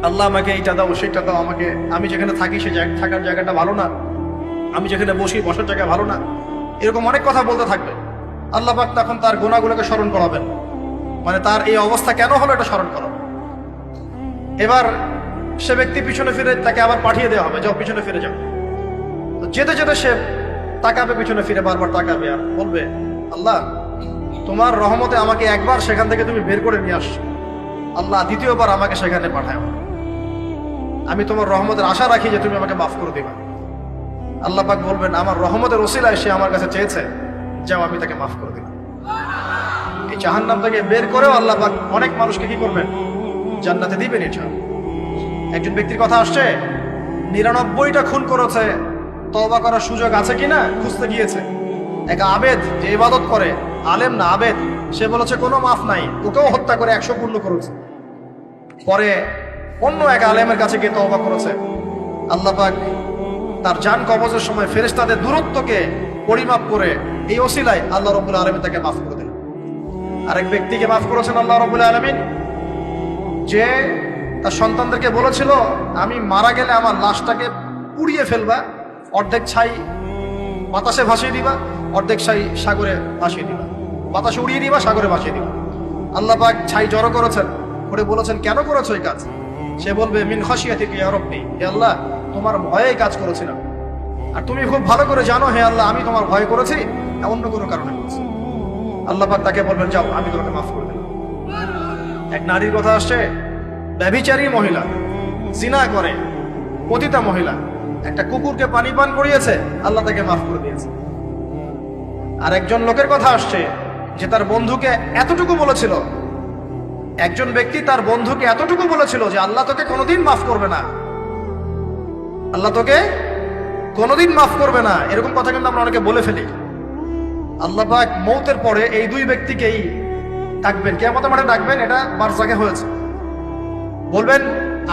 আল্লাহ আমাকে এইটা দাও সেইটা দাও, আমাকে আমি যেখানে থাকি সে থাকার জায়গাটা ভালো না, আমি যেখানে বসি বসার জায়গা ভালো না, এরকম অনেক কথা বলতে থাকবে। আল্লাহ পাক তখন তার গুনাহগুলোকে স্মরণ করাবেন, মানে তার এই অবস্থা কেন হলো এটা স্মরণ করাবেন। এবার সে ব্যক্তি পিছনে ফিরে তাকে আবার পাঠিয়ে দেওয়া হবে, যাও পিছনে ফিরে যাও। যেতে যেতে সে তাকাবে পিছনে ফিরে, বারবার তাকাবে আর বলবে আল্লাহ তোমার রহমতে আমাকে একবার সেখান থেকে তুমি বের করে নিয়ে আসছো, আল্লাহ দ্বিতীয়বার আমাকে সেখানে পাঠায়। আমি তোমার রহমতের আশা রাখি যে তুমি আমাকে মাফ করে দিবা। আল্লাহ পাক বলবেন আমার রহমতের ওসিলায় সে আমার কাছে চেয়েছে, যাও আমি তাকে মাফ করে দিলাম। এই জাহান্নাম থেকে বের করেও আল্লাহ পাক অনেক মানুষকে কি করবেন, জান্নাতে দিবেন। ইনশাআল্লাহ। একজন ব্যক্তির কথা আসছে 99টা খুন করেছে, তওবা করার সুযোগ আছে কিনা খুঁজতে গিয়েছে। এক আবেদ যে ইবাদত করে, আলেম না আবেদ, সে বলেছে কোনো মাফ নাই, ওকেও হত্যা করে 100 পূর্ণ করেছে। পরে অন্য এক আলেমের কাছে গিয়ে তওবা করেছে। আল্লাহ পাক তার জান কবজের সময় ফেরেশতাদের দূরত্বকে পরিমাপ করে এই ওসিলায় আল্লাহ রাব্বুল আলামিন তাকে মাফ করে দিলেন। আরেক ব্যক্তিকে মাফ করেছেন আল্লাহ রাব্বুল আলামিন, যে তার সন্তানদেরকে বলেছিল আমি মারা গেলে আমার লাশটাকে পুড়িয়ে ফেলবা, অর্ধেক ছাই বাতাসে ভাসিয়ে দিবা, অর্ধেক ছাই সাগরে ভাসিয়ে দিবা, বাতাসে উড়িয়ে দিবা, সাগরে ভাসিয়ে দিবা। আল্লাহ পাক ছাই জড়ো করেছেন, করে বলেছেন কেন করেছো এই কাজ? সে বলবে মিন খাশিয়াতিকা ইয়া রাব্বি, হে আল্লাহ তোমার ভয়ে কাজ করেছিলাম, আর তুমি খুব ভালো করে জানো হে আল্লাহ আমি তোমার ভয় করেছি, অন্য কোনো কারণে করেছি। আল্লাহ পাক তাকে বলবেন যাও আমি তোমাকে মাফ করে দিলাম। এক নারীর কথা আসছে, ব্যভিচারী মহিলা, জিনা করে, পতিতা মহিলা, একটা কুকুরকে পানি পান করিয়েছে, আল্লাহ তাকে মাফ করে দিয়েছে। আর একজন লোকের কথা আসছে যে তার বন্ধুকে এতটুকু বলেছিল, একজন ব্যক্তি তার বন্ধুকে এতটুকু বলেছিল যে আল্লাহ তোকে কোনোদিন মাফ করবে না, আল্লাহ তোকে কোনোদিন মাফ করবে না। এরকম কথা কিন্তু আমরা অনেকে বলে ফেলি। আল্লাহ পাক মৌতের পরে এই দুই ব্যক্তিকেই ডাকবেন, কিয়ামতের মাঠে ডাকবেন, এটা বারজাখে হয়েছে। বলবেন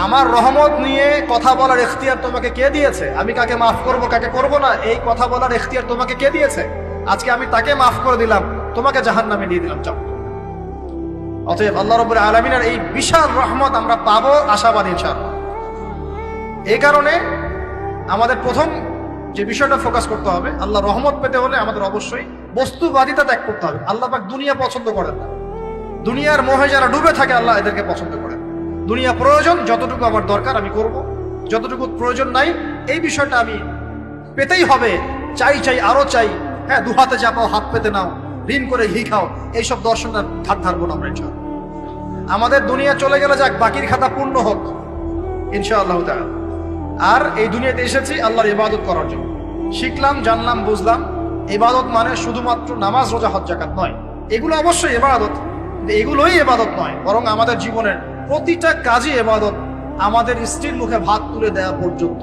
আমার রহমত নিয়ে কথা বলার ইখতিয়ার তোমাকে কে দিয়েছে? আমি কাকে মাফ করব কাকে করব না এই কথা বলার ইখতিয়ার তোমাকে কে দিয়েছে? আজকে আমি তাকে মাফ করে দিলাম, তোমাকে জাহান্নামে দিয়ে দিলাম, যাও। অতএব আল্লাহ রাব্বুল আলামিনের এই বিশাল রহমত আমরা পাবো, আশাবাদী ইনশাআল্লাহ। এই কারণে আমাদের প্রথম যে বিষয়টা ফোকাস করতে হবে, আল্লাহ রহমত পেতে হলে আমাদের অবশ্যই বস্তুবাদিতা ত্যাগ করতে হবে। আল্লাহ পাক দুনিয়া পছন্দ করেন না, দুনিয়ার মোহে যারা ডুবে থাকে আল্লাহ এদেরকে পছন্দ করেন। দুনিয়া প্রয়োজন, যতটুকু আমার দরকার আমি করব, যতটুকু প্রয়োজন নাই এই বিষয়টা আমি পেতেই হবে, চাই চাই আরো চাই, হ্যাঁ, দু হাতে চাপাও হাত পেতে নাও, ঋণ করে ঘি খাও, এইসব দর্শনের ধার ধারবো না আমরা ইনশাআল্লাহ। আমাদের দুনিয়া চলে গেলে যাক, বাকির খাতা পূর্ণ হোক ইনশাআল্লাহ তাআলা। আর এই দুনিয়াতে এসেছি আল্লাহর ইবাদত করার জন্য। শিখলাম, জানলাম, বুঝলাম ইবাদত মানে শুধুমাত্র নামাজ, রোজা, হজ, যাকাত নয়। এগুলো অবশ্যই ইবাদত, কিন্তু এগুলোই ইবাদত নয়, বরং আমাদের জীবনের প্রতিটা কাজই ইবাদত। আমাদের স্ত্রীর মুখে ভাত তুলে দেওয়া পর্যন্ত,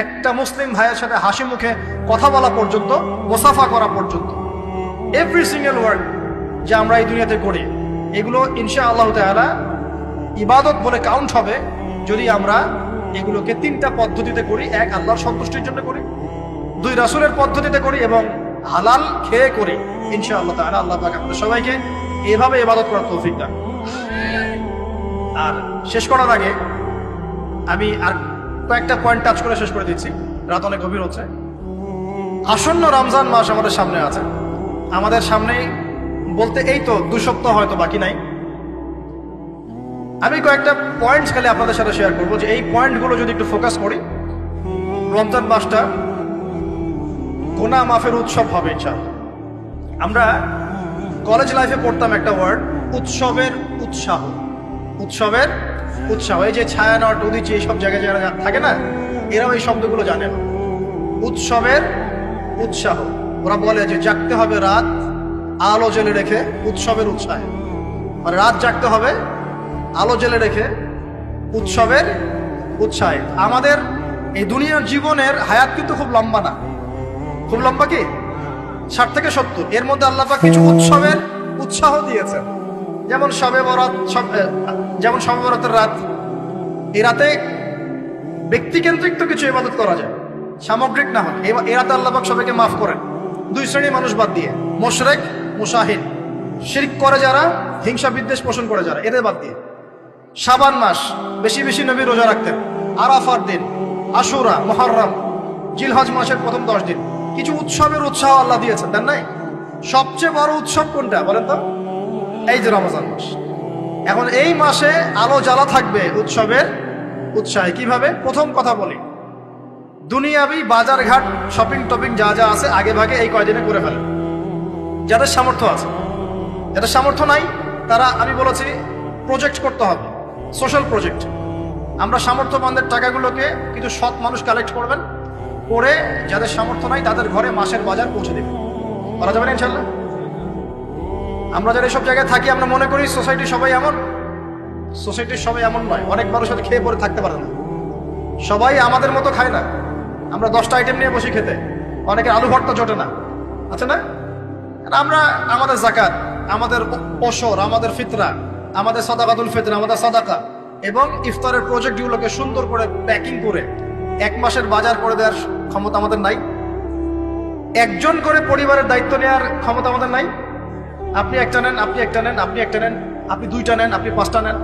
একটা মুসলিম ভাইয়ের সাথে হাসি মুখে কথা বলা পর্যন্ত, মুসাফা করা পর্যন্ত, এভরি সিঙ্গেল ওয়ার্ড যা আমরা এই দুনিয়াতে করি, এগুলো ইনশাআল্লাহ তাআলা ইবাদত বলে কাউন্ট হবে যদি আমরা এগুলোকে তিনটা পদ্ধতিতে করি। এক, আল্লাহর সন্তুষ্টির জন্য করি। দুই, রাসূলের পদ্ধতিতে করি। এবং হালাল খেয়ে করি ইনশাআল্লাহ তাআলা। আল্লাহ পাক আমাদের সবাইকে এভাবে ইবাদত করার তৌফিক দান। আর শেষ করার আগে আমি আর কয়েকটা পয়েন্ট টাচ করে শেষ করে দিচ্ছি, রাত অনেক গভীর হচ্ছে। আসন্ন রমজান মাস আমাদের সামনে আছে। আমাদের সামনে বলতে এই তো 2 সপ্তাহ হয়তো বাকি নাই। আমি কয়েকটা পয়েন্টস খালি আপনাদের সাথে শেয়ার করবো, যে এই পয়েন্টগুলো যদি একটু ফোকাস করি, রমজান মাসটা গুনাহ মাফের উৎসব হবে ইনশাআল্লাহ। আমরা কলেজ লাইফে পড়তাম একটা ওয়ার্ড, উৎসবের উৎসাহ। উৎসবের উৎসাহ, এই যে ছায়ানট, উদিচি, এইসব জায়গায় যারা থাকে না, এরাও এই শব্দগুলো জানে না। উৎসবের উৎসাহ, ওরা বলে যে জাগতে হবে রাত আলো জেলে রেখে উৎসবের উৎসাহে। মানে রাত জাগতে হবে আলো জেলে রেখে উৎসবের উৎসাহে। আমাদের এই দুনিয়ার জীবনের হায়াত কিন্তু খুব লম্বা না, খুব লম্বা কি 60 থেকে 70। এর মধ্যে আল্লাহ পাক কিছু উৎসবের উৎসাহ দিয়েছেন, যেমন শবে বরাত, যেমন শবে বরাতের রাত। এই রাতে ব্যক্তিকেন্দ্রিক তো কিছু ইবাদত করা যায়, সামগ্রিক না হয়। এই রাতে আল্লাহ পাক সবাইকে মাফ করেন, 2 শ্রেণীর মানুষ বাদ দিয়ে, মুশরিক, মুশাহিদ, শিরক করে যারা, হিংসা বিদ্বেষ পোষণ করে যারা, এদের বাদ দিয়ে। শাবান মাস বেশি বেশি নবী রোজা রাখতেন। আরাফার দিন, আশুরা, মুহররম, জিলহজ মাসের প্রথম 10 দিন কিছু উৎসবের উৎসাহ আল্লাহ দিয়েছেন, তাই নাই? সবচেয়ে বড় উৎসব কোনটা বলেন তো? এই যে রমজান মাস। এখন এই মাসে আলো জ্বালা থাকবে উৎসবের উৎসাহে। কিভাবে? প্রথম কথা বলি, দুনিয়াবি বাজার ঘাট, শপিং টপিং যা যা আছে আগে ভাগে এই কয়দিনে করে ফেলে, যাদের সামর্থ্য আছে। যাদের সামর্থ্য নাই তারা, আমি বলেছি, প্রজেক্ট করতে হবে, সোশ্যাল প্রজেক্ট। আমরা সামর্থ্যবানদের টাকাগুলোকে কিছু সৎ মানুষ কালেক্ট করবেন, করে যাদের সামর্থ্য নাই তাদের ঘরে মাসের বাজার পৌঁছে দেবেন। করা যাবে না ইনশাল্লাহ? আমরা যারা এসব জায়গায় থাকি আমরা মনে করি সোসাইটির সবাই এমন। সোসাইটির সবাই এমন নয়। অনেক মানুষ সাথে খেয়ে পরে থাকতে পারে না, সবাই আমাদের মতো খায় না। আমরা 10টা আইটেম নিয়ে বসি খেতে, অনেকের আলু ভর্তা জোটে না, আছে না? আমরা আমাদের যাকাত, আমাদের ওশর, আমাদের ফিতরা, আমাদের সাদাকাতুল ফিতর, আমাদের সাদাকা এবং ইফতারের প্রজেক্টগুলোকে সুন্দর করে প্যাকিং করে 1 মাসের বাজার করে দেওয়ার ক্ষমতা আমাদের নাই। একজন করে পরিবারের দায়িত্ব নেওয়ার ক্ষমতা আমাদের নাই। আপনি একটা নেন, আপনি একটা নেন, আপনি একটা নেন, আপনি 2টা নেন, আপনি 5টা নেন।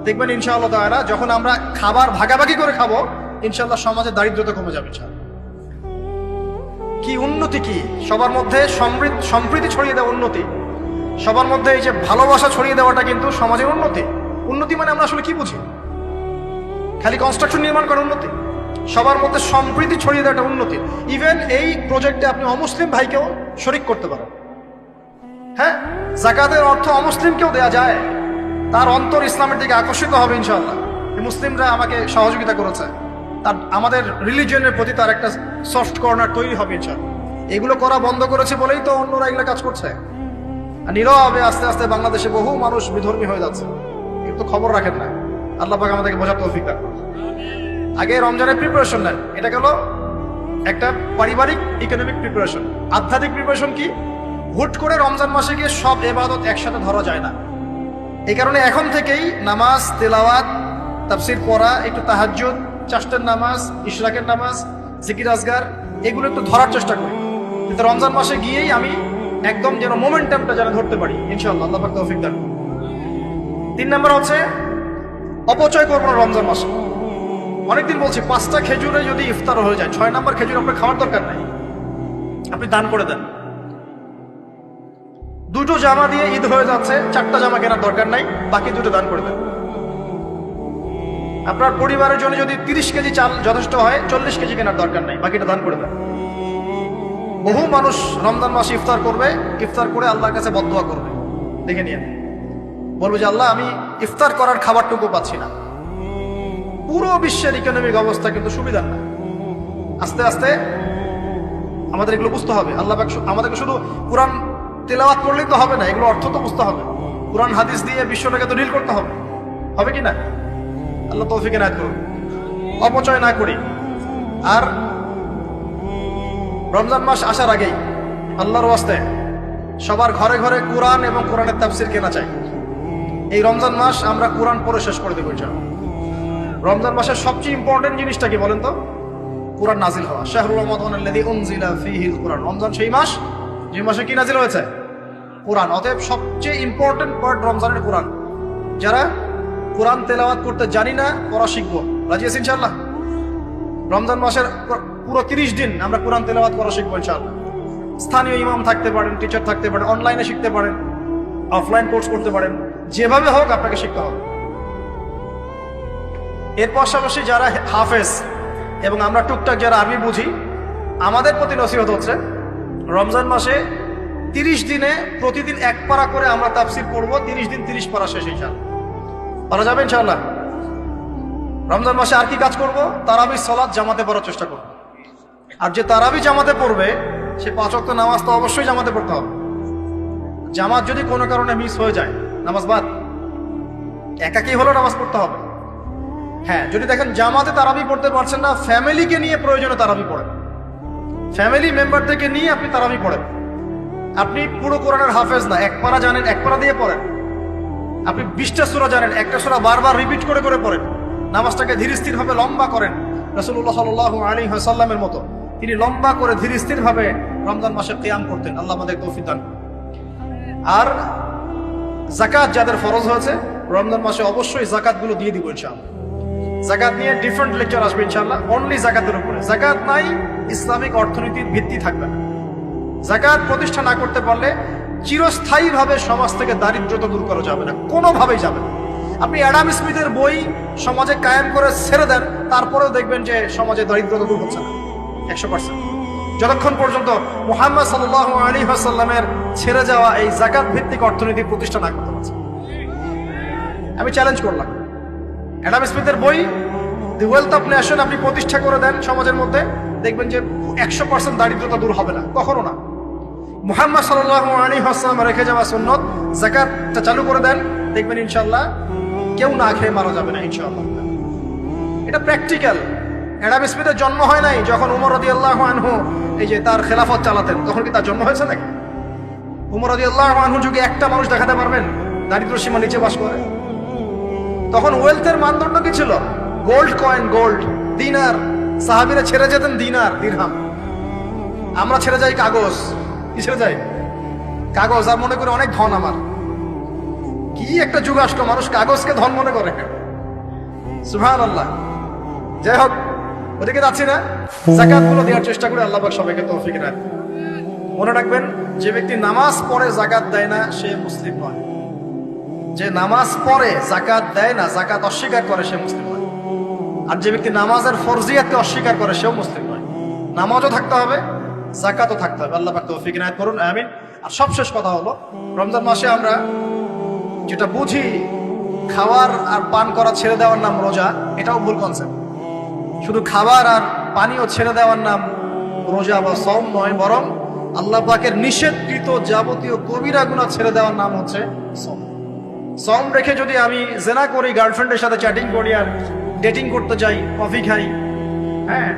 দেখবেন ইনশাআল্লাহ তাআলা যখন আমরা খাবার ভাগাভাগি করে খাবো, ইনশাআল্লাহ সমাজে দারিদ্রতা কমে যাবে। কি উন্নতি, কি সবার মধ্যে সম্প্রীতি ছড়িয়ে দেওয়া উন্নতি, সবার মধ্যে এই যে ভালোবাসা ছড়িয়ে দেওয়াটা কিন্তু সমাজের উন্নতি। উন্নতি মানে আমরা আসলে কি বুঝি? খালি কনস্ট্রাকশন নির্মাণ করার উন্নতি? সবার মধ্যে সম্প্রীতি ছড়িয়ে দেওয়াটা উন্নতি। ইভেন এই প্রজেক্টে আপনি অমুসলিম ভাইকেও শরিক করতে পারেন। হ্যাঁ, যাকাতের অর্থ অমুসলিমকেও দেয়া যায়, তার অন্তর ইসলামের দিকে আকর্ষিত হবে ইনশাআল্লাহ। মুসলিমরা আমাকে সহযোগিতা করেছে, তার আমাদের রিলিজিয়নের প্রতি তার একটা সফট কর্নার তৈরি হবে ইনশাআল্লাহ। এগুলো করা বন্ধ করেছে বলেই তো অন্যরা এগুলো কাজ করছে। আর নীরবে আস্তে আস্তে বাংলাদেশে বহু মানুষ বিধর্মী হয়ে যাচ্ছে, কিন্তু খবর রাখেন না। আল্লাহ পাক আমাদেরকে বোঝার তৌফিক দান করুন। আগে রমজানের প্রিপারেশন নেন, এটা গেল একটা পারিবারিক ইকোনমিক প্রিপারেশন। আধ্যাত্মিক প্রিপারেশন কি? হুট করে রমজান মাসে গিয়ে সব ইবাদত একসাথে ধরা যায় না। এই কারণে এখন থেকেই নামাজ, তেলাওয়াত, তাফসির পড়া, একটু তাহাজ্জুদ, চাষ্টের নামাজ, ইশরাকের নামাজ, জিকির আজগার, এগুলো একটু ধরার চেষ্টা করি, কিন্তু রমজান মাসে গিয়েই আমি একদম যেন মোমেন্টামটা যেন ধরতে পারি ইনশাআল্লাহ। আল্লাহ পাক তৌফিক দান। 3 নম্বর হচ্ছে অপচয় করবো না রমজান মাসে। অনেকদিন বলছি 5টা খেজুরে যদি ইফতার হয়ে যায়, 6 নম্বর খেজুর আপনার খাওয়ার দরকার নাই, আপনি দান করে দেন। 2টো জামা দিয়ে ঈদ হয়ে যাচ্ছে, 4টা জামা কেনার দরকার নাই, বাকি 2টো দান করে দেন। আপনার পরিবারের জন্য যদি 30 কেজি চাল যথেষ্ট হয়, 40 কেজি কেনার দরকার নাই, বাকিটা দান করে দেন। বহু মানুষ রমজান মাসে ইফতার করবে, ইফতার করে আল্লাহর কাছে বদদোয়া করবে। দেখে নিয়ে বলবে যে আল্লাহ, আমি ইফতার করার খাবারটুকু পাচ্ছি না। পুরো বিশ্বের ইকোনমিক অবস্থা কিন্তু সুবিধার না। আস্তে আস্তে আমাদের এগুলো বুঝতে হবে। আল্লাহ পাক আমাদেরকে শুধু কোরআন তেলাওয়াত করলেই তো হবে না, এগুলো অর্থ তো বুঝতে হবে। কোরআন হাদিস দিয়ে বিশ্বটাকে তো ডিল করতে হবে, হবে কি না? আল্লাহ তৌফিক এনায়েত করুন। অপচয় না করি। আর রমজান মাস আসার আগেই আল্লাহর ওয়াস্তে সবার ঘরে ঘরে কোরআন এবং কোরআনের তাফসির কেনা চাই। এই রমজান মাস আমরা কোরআন পড়ে শেষ করে দেবো ইনশাআল্লাহ। রমজান মাসের সবচেয়ে ইম্পর্টেন্ট জিনিসটা কি বলেন তো? কোরআন নাজিল হওয়া। শাহরুর রমাদানাল্লাযী উনজিলা ফীহিল কুরআন। রমজান সেই মাস যে মাসে কি নাজিল হয়েছে? কোরআন। অতএব সবচেয়ে ইম্পর্টেন্ট পার্ট রমজানের কোরআন। যারা কোরআন তেলাওয়াত করতে জানি না, পড়া শিখবো, রাজি আছি ইনশাআল্লাহ? রমজান মাসের পুরো 30 দিন আমরা কোরআন তেলাওয়াত করা শিখবো ইনশাআল্লাহ। স্থানীয় ইমাম থাকতে পারেন, টিচার থাকতে পারেন, অনলাইনে শিখতে পারেন, অফলাইন কোর্স করতে পারেন, যেভাবে হোক আপনাকে শিখতে হবে। এর পাশাপাশি যারা হাফেজ এবং আমরা টুকটাক যারা আরবি বুঝি, আমাদের প্রতি নসিহত হচ্ছে রমজান মাসে 30 দিনে প্রতিদিন 1 পারা করে আমরা তাফসীর পড়বো। 30 দিন 30 পারা শেষ ইনশাআল্লাহ। পারা যাবে ইনশাআল্লাহ? রমজান মাসে আর কি কাজ করব? তারাবি সালাত জামাতে পড়ার চেষ্টা করব। আর যে তারাবি জামাতে পড়বে সে 5 ওয়াক্ত নামাজ তো অবশ্যই জামাতে পড়তে হবে। জামাত যদি কোনো কারণে মিস হয়ে যায়, নামাজ বাদ। একাকী হলেও নামাজ পড়তে হবে। হ্যাঁ, যদি দেখেন জামাতে তারাবি পড়তে পারছেন না, ফ্যামিলিকে নিয়ে প্রয়োজনে তারাবি পড়েন। ফ্যামিলি মেম্বারদেরকে নিয়ে আপনি তারাবি পড়েন। আপনি পুরো কোরআনের হাফেজ না, 1 পারা জানেন, 1 পারা দিয়ে পড়েন। আপনি 20টা সূরা জানেন, একটা সূরা বারবার রিপিট করে করে পড়েন। নামাজটাকে ধীর স্থির ভাবে লম্বা করেন। রাসূলুল্লাহ সাল্লাল্লাহু আলাইহি ওয়াসাল্লামের মতো তিনি লম্বা করে ধীর স্থির ভাবে রমজান মাসে কিয়াম করতেন। আল্লাহ আমাদের তৌফিক দান। আর যাকাত যাদের ফরজ হয়েছে রমজান মাসে অবশ্যই যাকাতগুলো দিয়ে দিব ইনশাআল্লাহ। যাকাত নিয়ে ডিফারেন্ট লেকচার আসবে ইনশাআল্লাহ, অনলি যাকাতের উপরে। যাকাত নাই, ইসলামিক অর্থনীতির ভিত্তি থাকবে না। যাকাত প্রতিষ্ঠা না করতে পারলে চিরস্থায়ীভাবে সমাজ থেকে দারিদ্রতা দূর করা যাবে না, কোনোভাবেই যাবে না। আপনি অ্যাডাম স্মিথের বই সমাজে কায়েম করে ছেড়ে দেন, তারপরেও দেখবেন যে সমাজে দারিদ্রতা দূর হচ্ছে না 100%। যতক্ষণ পর্যন্ত মুহাম্মদ সাল্লাল্লাহু আলাইহি ওয়াসাল্লামের ছেড়ে যাওয়া এই যাকাত ভিত্তিক অর্থনীতি প্রতিষ্ঠা না করতে পারছে। আমি চ্যালেঞ্জ করলাম, অ্যাডাম স্মিথের বই দি ওয়েলথ অফ নেশন আপনি প্রতিষ্ঠা করে দেন সমাজের মধ্যে, দেখবেন যে 100% দারিদ্রতা দূর হবে না, কখনো না। মুহাম্মদ সাল্লাল্লাহু আলাইহি ওয়াসাল্লাম রেখে যাওয়া সুন্নত যাকাতটা চালু করে দেন, দেখবেন ইনশাআল্লাহ কেউ না খেয়ে মারা যাবে না ইনশাআল্লাহ। এটা প্র্যাকটিক্যাল। অ্যাডাম স্মিথের জন্ম হয় নাই যখন উমর রাদিয়াল্লাহু আনহু এই যে তার খেলাফত চালাতেন, তখন কি তার জন্ম হয়েছে নাকি? উমর রাদিয়াল্লাহু আনহু যুগে একটা মানুষ দেখাতে পারবেন দারিদ্র সীমা নিচে বাস করে? তখন ওয়েলথের মানদণ্ড কি ছিল? গোল্ড কয়েন, গোল্ড, দিনার। সাহাবীরা ছেড়ে যেতেন দিনার, দিরহাম। আমরা ছেড়ে যাই কাগজ। কি ছেড়ে যাই? কাগজ। আর মনে করে অনেক ধন আমার। কি একটা যুগ আসলো, মানুষ কাগজকে ধন মনে করে। সুবহানাল্লাহ। যাই হোক, ওদিকে যাচ্ছি না। যাকাতগুলো দেওয়ার চেষ্টা করে আল্লাহ পাক সবাইকে তৌফিক দেন। মনে রাখবেন, যে ব্যক্তি নামাজ পড়ে যাকাত দেয় না সে মুসলিম নয়। যে নামাজ পড়ে যাকাত দেয় না, যাকাত অস্বীকার করে, সে মুসলিম নয়। আর যে ব্যক্তি নামাজের ফরজিয়াতকে অস্বীকার করে সেও মুসলিম নয়। নামাজও থাকতে হবে, যাকাতও থাকতে হবে। আল্লাহ পাক তৌফিক ইনায়াত করুন, আমিন। আর সবশেষ কথা হলো, রমজান মাসে আমরা যেটা বুঝি খাবার আর পান করা ছেড়ে দেওয়ার নাম রোজা, এটাও ভুল কনসেপ্ট। শুধু খাবার আর পানীয় ছেড়ে দেওয়ার নাম রোজা বা সওম নয়, বরং আল্লাহ পাকের নিষেধকৃত যাবতীয় কবিরা গুনাহ ছেড়ে দেওয়ার নাম হচ্ছে সওম। সওম রেখে যদি আমি জেনা করি, গার্লফ্রেন্ডের সাথে চ্যাটিং করি আর ডেটিং করতে যাই, কফি খাই, হ্যাঁ,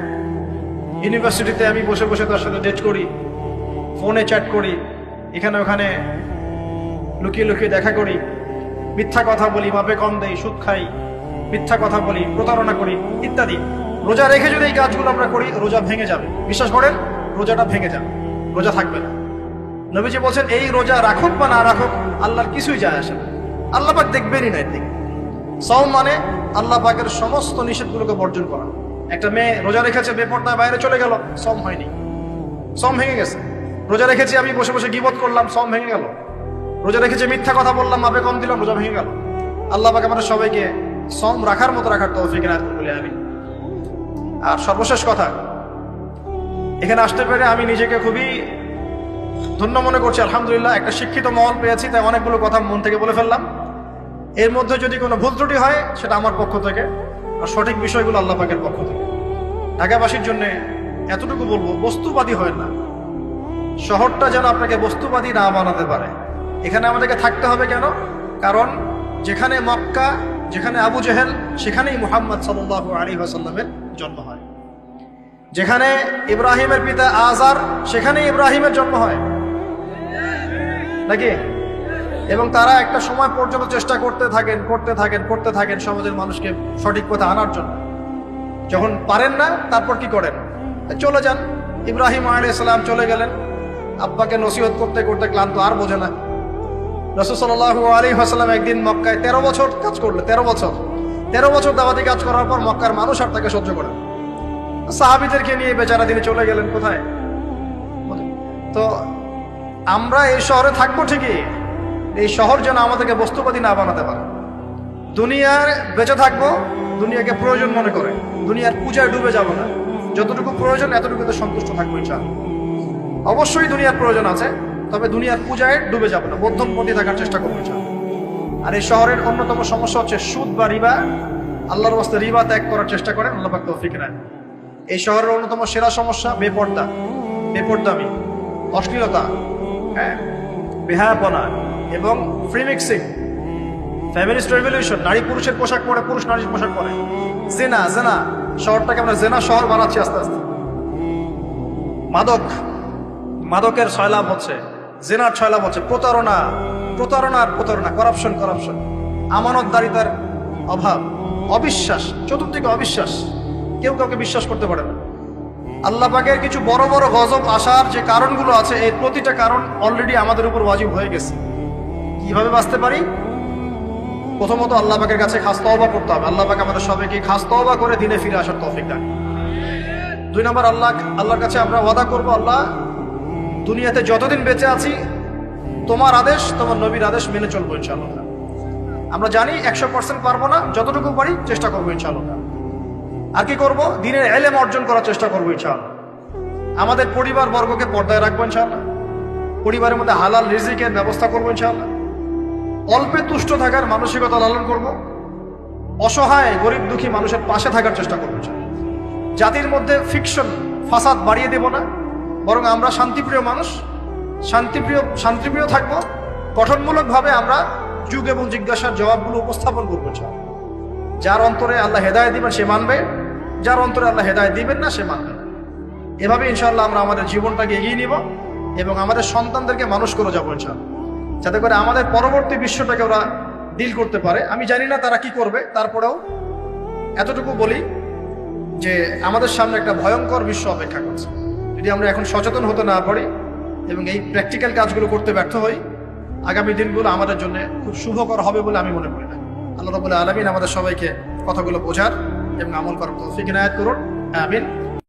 ইউনিভার্সিটিতে আমি বসে বসে তার সাথে ডেট করি, ফোনে চ্যাট করি, এখানে ওখানে লুকিয়ে লুকিয়ে দেখা করি, মিথ্যা কথা বলি, মাপে কম দেই, সুদ খাই, মিথ্যা কথা বলি, প্রতারণা করি ইত্যাদি, রোজা রেখে যদি এই কাজগুলো আমরা করি, রোজা ভেঙে যাবে। বিশ্বাস করেন, রোজাটা ভেঙে যাবে, রোজা থাকবে না। নবীজি বলছেন, এই রোজা রাখুক বা না রাখুক আল্লাহর কিছুই যায় আসে না, আল্লাহ পাক দেখবেনই না এর দিকে। সওম মানে আল্লাহ পাকের সমস্ত নিষেধগুলোকে বর্জন করা। একটা মেয়ে রোজা রেখেছে, বেপরদায় বাইরে চলে গেল, সওম হয়নি, সওম ভেঙে গেছে। রোজা রেখেছি, আমি বসে বসে গীবত করলাম, সওম ভেঙে গেল। রোজা রেখেছি, মিথ্যা কথা বললাম, মাপে কম দিলাম, রোজা ভেঙে গেল। আল্লাহ পাক আমাদের সবাইকে সওম রাখার মতো রাখার তৌফিক এনায়েত করুন, আমিন। আর সর্বশেষ কথা, এখানে আসতে পেরে আমি নিজেকে খুবই ধন্য মনে করছি। আলহামদুলিল্লাহ, একটা শিক্ষিত মহল পেয়েছি, তাই অনেকগুলো কথা মন থেকে বলে ফেললাম। এর মধ্যে যদি কোনো ভুল ত্রুটি হয় সেটা আমার পক্ষ থেকে, আর সঠিক বিষয়গুলো আল্লাহ পাকের পক্ষ থেকে। ঢাকাবাসীর জন্য এতটুকু বলবো, বস্তুবাদী হয় না। শহরটা যেন আপনাকে বস্তুবাদী না বানাতে পারে। এখানে আমাদেরকে থাকতে হবে কেন? কারণ যেখানে মক্কা, যেখানে আবু জেহেল, সেখানেই মুহাম্মদ সাল্লাল্লাহু আলাইহি ওয়াসাল্লামের জন্ম হয়। যেখানে ইব্রাহিমের পিতা আজার, সেখানেই ইব্রাহিমের জন্ম হয় নাকি? এবং তারা একটা সময় পর্যন্ত চেষ্টা করতে থাকেন সমাজের মানুষকে সঠিক পথে আনার জন্য। যখন পারেন না, তারপর কি করেন? চলে যান। ইব্রাহিম আলাইহিস সালাম চলে গেলেন, আব্বাকে নসিহত করতে করতে ক্লান্ত, আর বোঝে না। রাসূল সাল্লাল্লাহু আলাইহি ওয়াসাল্লাম একদিন মক্কায় 13 বছর কাজ করলেন। 13 বছর দাওয়াতি কাজ করার পর মক্কার মানুষ আর তাকে সহ্য করে না। সাহাবীদেরকে নিয়ে বেচারা তিনি চলে গেলেন কোথায়? তো আমরা এই শহরে থাকবো ঠিকই, এই শহর যেন আমাদেরকে বস্তুবাদী না বানাতে পারে। দুনিয়ার বেঁচে থাকবো দুনিয়াকে প্রয়োজন মনে করে, দুনিয়ার পূজায় ডুবে যাব না। যতটুকু প্রয়োজন এতটুকুতে সন্তুষ্ট থাকবো ইনশাআল্লাহ। অবশ্যই দুনিয়ার প্রয়োজন আছে, তবে দুনিয়ার পূজায় ডুবে যাব না, মধ্যমপন্থী থাকার চেষ্টা করবো ইনশাআল্লাহ। আর এই শহরের অন্যতম সমস্যা হচ্ছে সুদ বা রিবা। আল্লাহর ওয়াস্তে রিবা ত্যাগ করার চেষ্টা করেন, আল্লাহ পাক তৌফিক দেন। এই শহরের অন্যতম সেরা সমস্যা বেপর্দামি, অশ্লীলতা, বেহায়াপনা এবং ফ্রি মিক্সিং, ফ্যামিলিস্ট রেভলিউশন, নারী পুরুষের পোশাক পরে, পুরুষ নারীর পোশাক পরে, জেনা। শহরটাকে আমরা জেনা শহর বানাচ্ছি আস্তে আস্তে। মাদকের ছয়লাভ হচ্ছে, জেনার ছয়লাভ হচ্ছে, প্রতারণা, কারাপশন, আমানতদারিতার অভাব, অবিশ্বাস, চতুর্দিকে অবিশ্বাস, কেউ কাউকে বিশ্বাস করতে পারে না। আল্লাহ পাকের কিছু বড় বড় গজব আসার যে কারণগুলো আছে, এই প্রতিটা কারণ অলরেডি আমাদের উপর ওয়াজিব হয়ে গেছে। কিভাবে বাঁচতে পারি? প্রথমত আল্লাহ পাকের কাছে খাস তওবা করতে হবে। আল্লাহ পাক আমাদের সবাইকে খাস তওবা করে দিনে ফিরে আসার তৌফিক দান। 2 নম্বর, আল্লাহর কাছে আমরা ওয়াদা করব, আল্লাহ দুনিয়াতে যতদিন বেঁচে আছি তোমার আদেশ, তোমার নবীর আদেশ মেনে চলবো ইনশাআল্লাহ। আমরা জানি 100% পারবো না, যতটুকু পারি চেষ্টা করবো ইনশাআল্লাহ। আর কি করবো? দ্বীনের ইলম অর্জন করার চেষ্টা করবো ইনশাআল্লাহ। আমাদের পরিবার বর্গকে পর্দায় রাখবো ইনশাআল্লাহ। পরিবারের মধ্যে হালাল রিজিকের ব্যবস্থা করবো ইনশাআল্লাহ। অল্পে তুষ্ট থাকার মানসিকতা লালন করব। অসহায় গরিব দুঃখী মানুষের পাশে থাকার চেষ্টা করবো ইনশাআল্লাহ। জাতির মধ্যে ফিকশন, ফাসাদ বাড়িয়ে দেব না, বরং আমরা শান্তিপ্রিয় মানুষ, শান্তিপ্রিয় থাকবো। গঠনমূলকভাবে আমরা যুগ এবং জিজ্ঞাসার জবাবগুলো উপস্থাপন করবো ইনশাআল্লাহ। যার অন্তরে আল্লাহ হেদায়েত দিবেন সে মানবে, যার অন্তরে আল্লাহ হেদায়েত দিবেন না সে মানবে। এভাবে ইনশাআল্লাহ আমরা আমাদের জীবনটাকে এগিয়ে নিব এবং আমাদের সন্তানদেরকে মানুষ করে যাবো ইনশাআল্লাহ, যাতে করে আমাদের পরবর্তী বিশ্বটাকে ওরা ডিল করতে পারে। আমি জানি না তারা কি করবে, তারপরেও এতটুকু বলি যে আমাদের সামনে একটা ভয়ঙ্কর বিশ্ব অপেক্ষা করছে। যদি আমরা এখন সচেতন হতে না পারি এবং এই প্র্যাকটিক্যাল কাজগুলো করতে ব্যর্থ হই, আগামী দিনগুলো আমাদের জন্য খুব শুভকর হবে বলে আমি মনে করি না। আল্লাহ রাব্বুল আলামিন আমাদের সবাইকে কথাগুলো বোঝার এবং আমল করার তৌফিক ইনায়াত করুন। আমিন।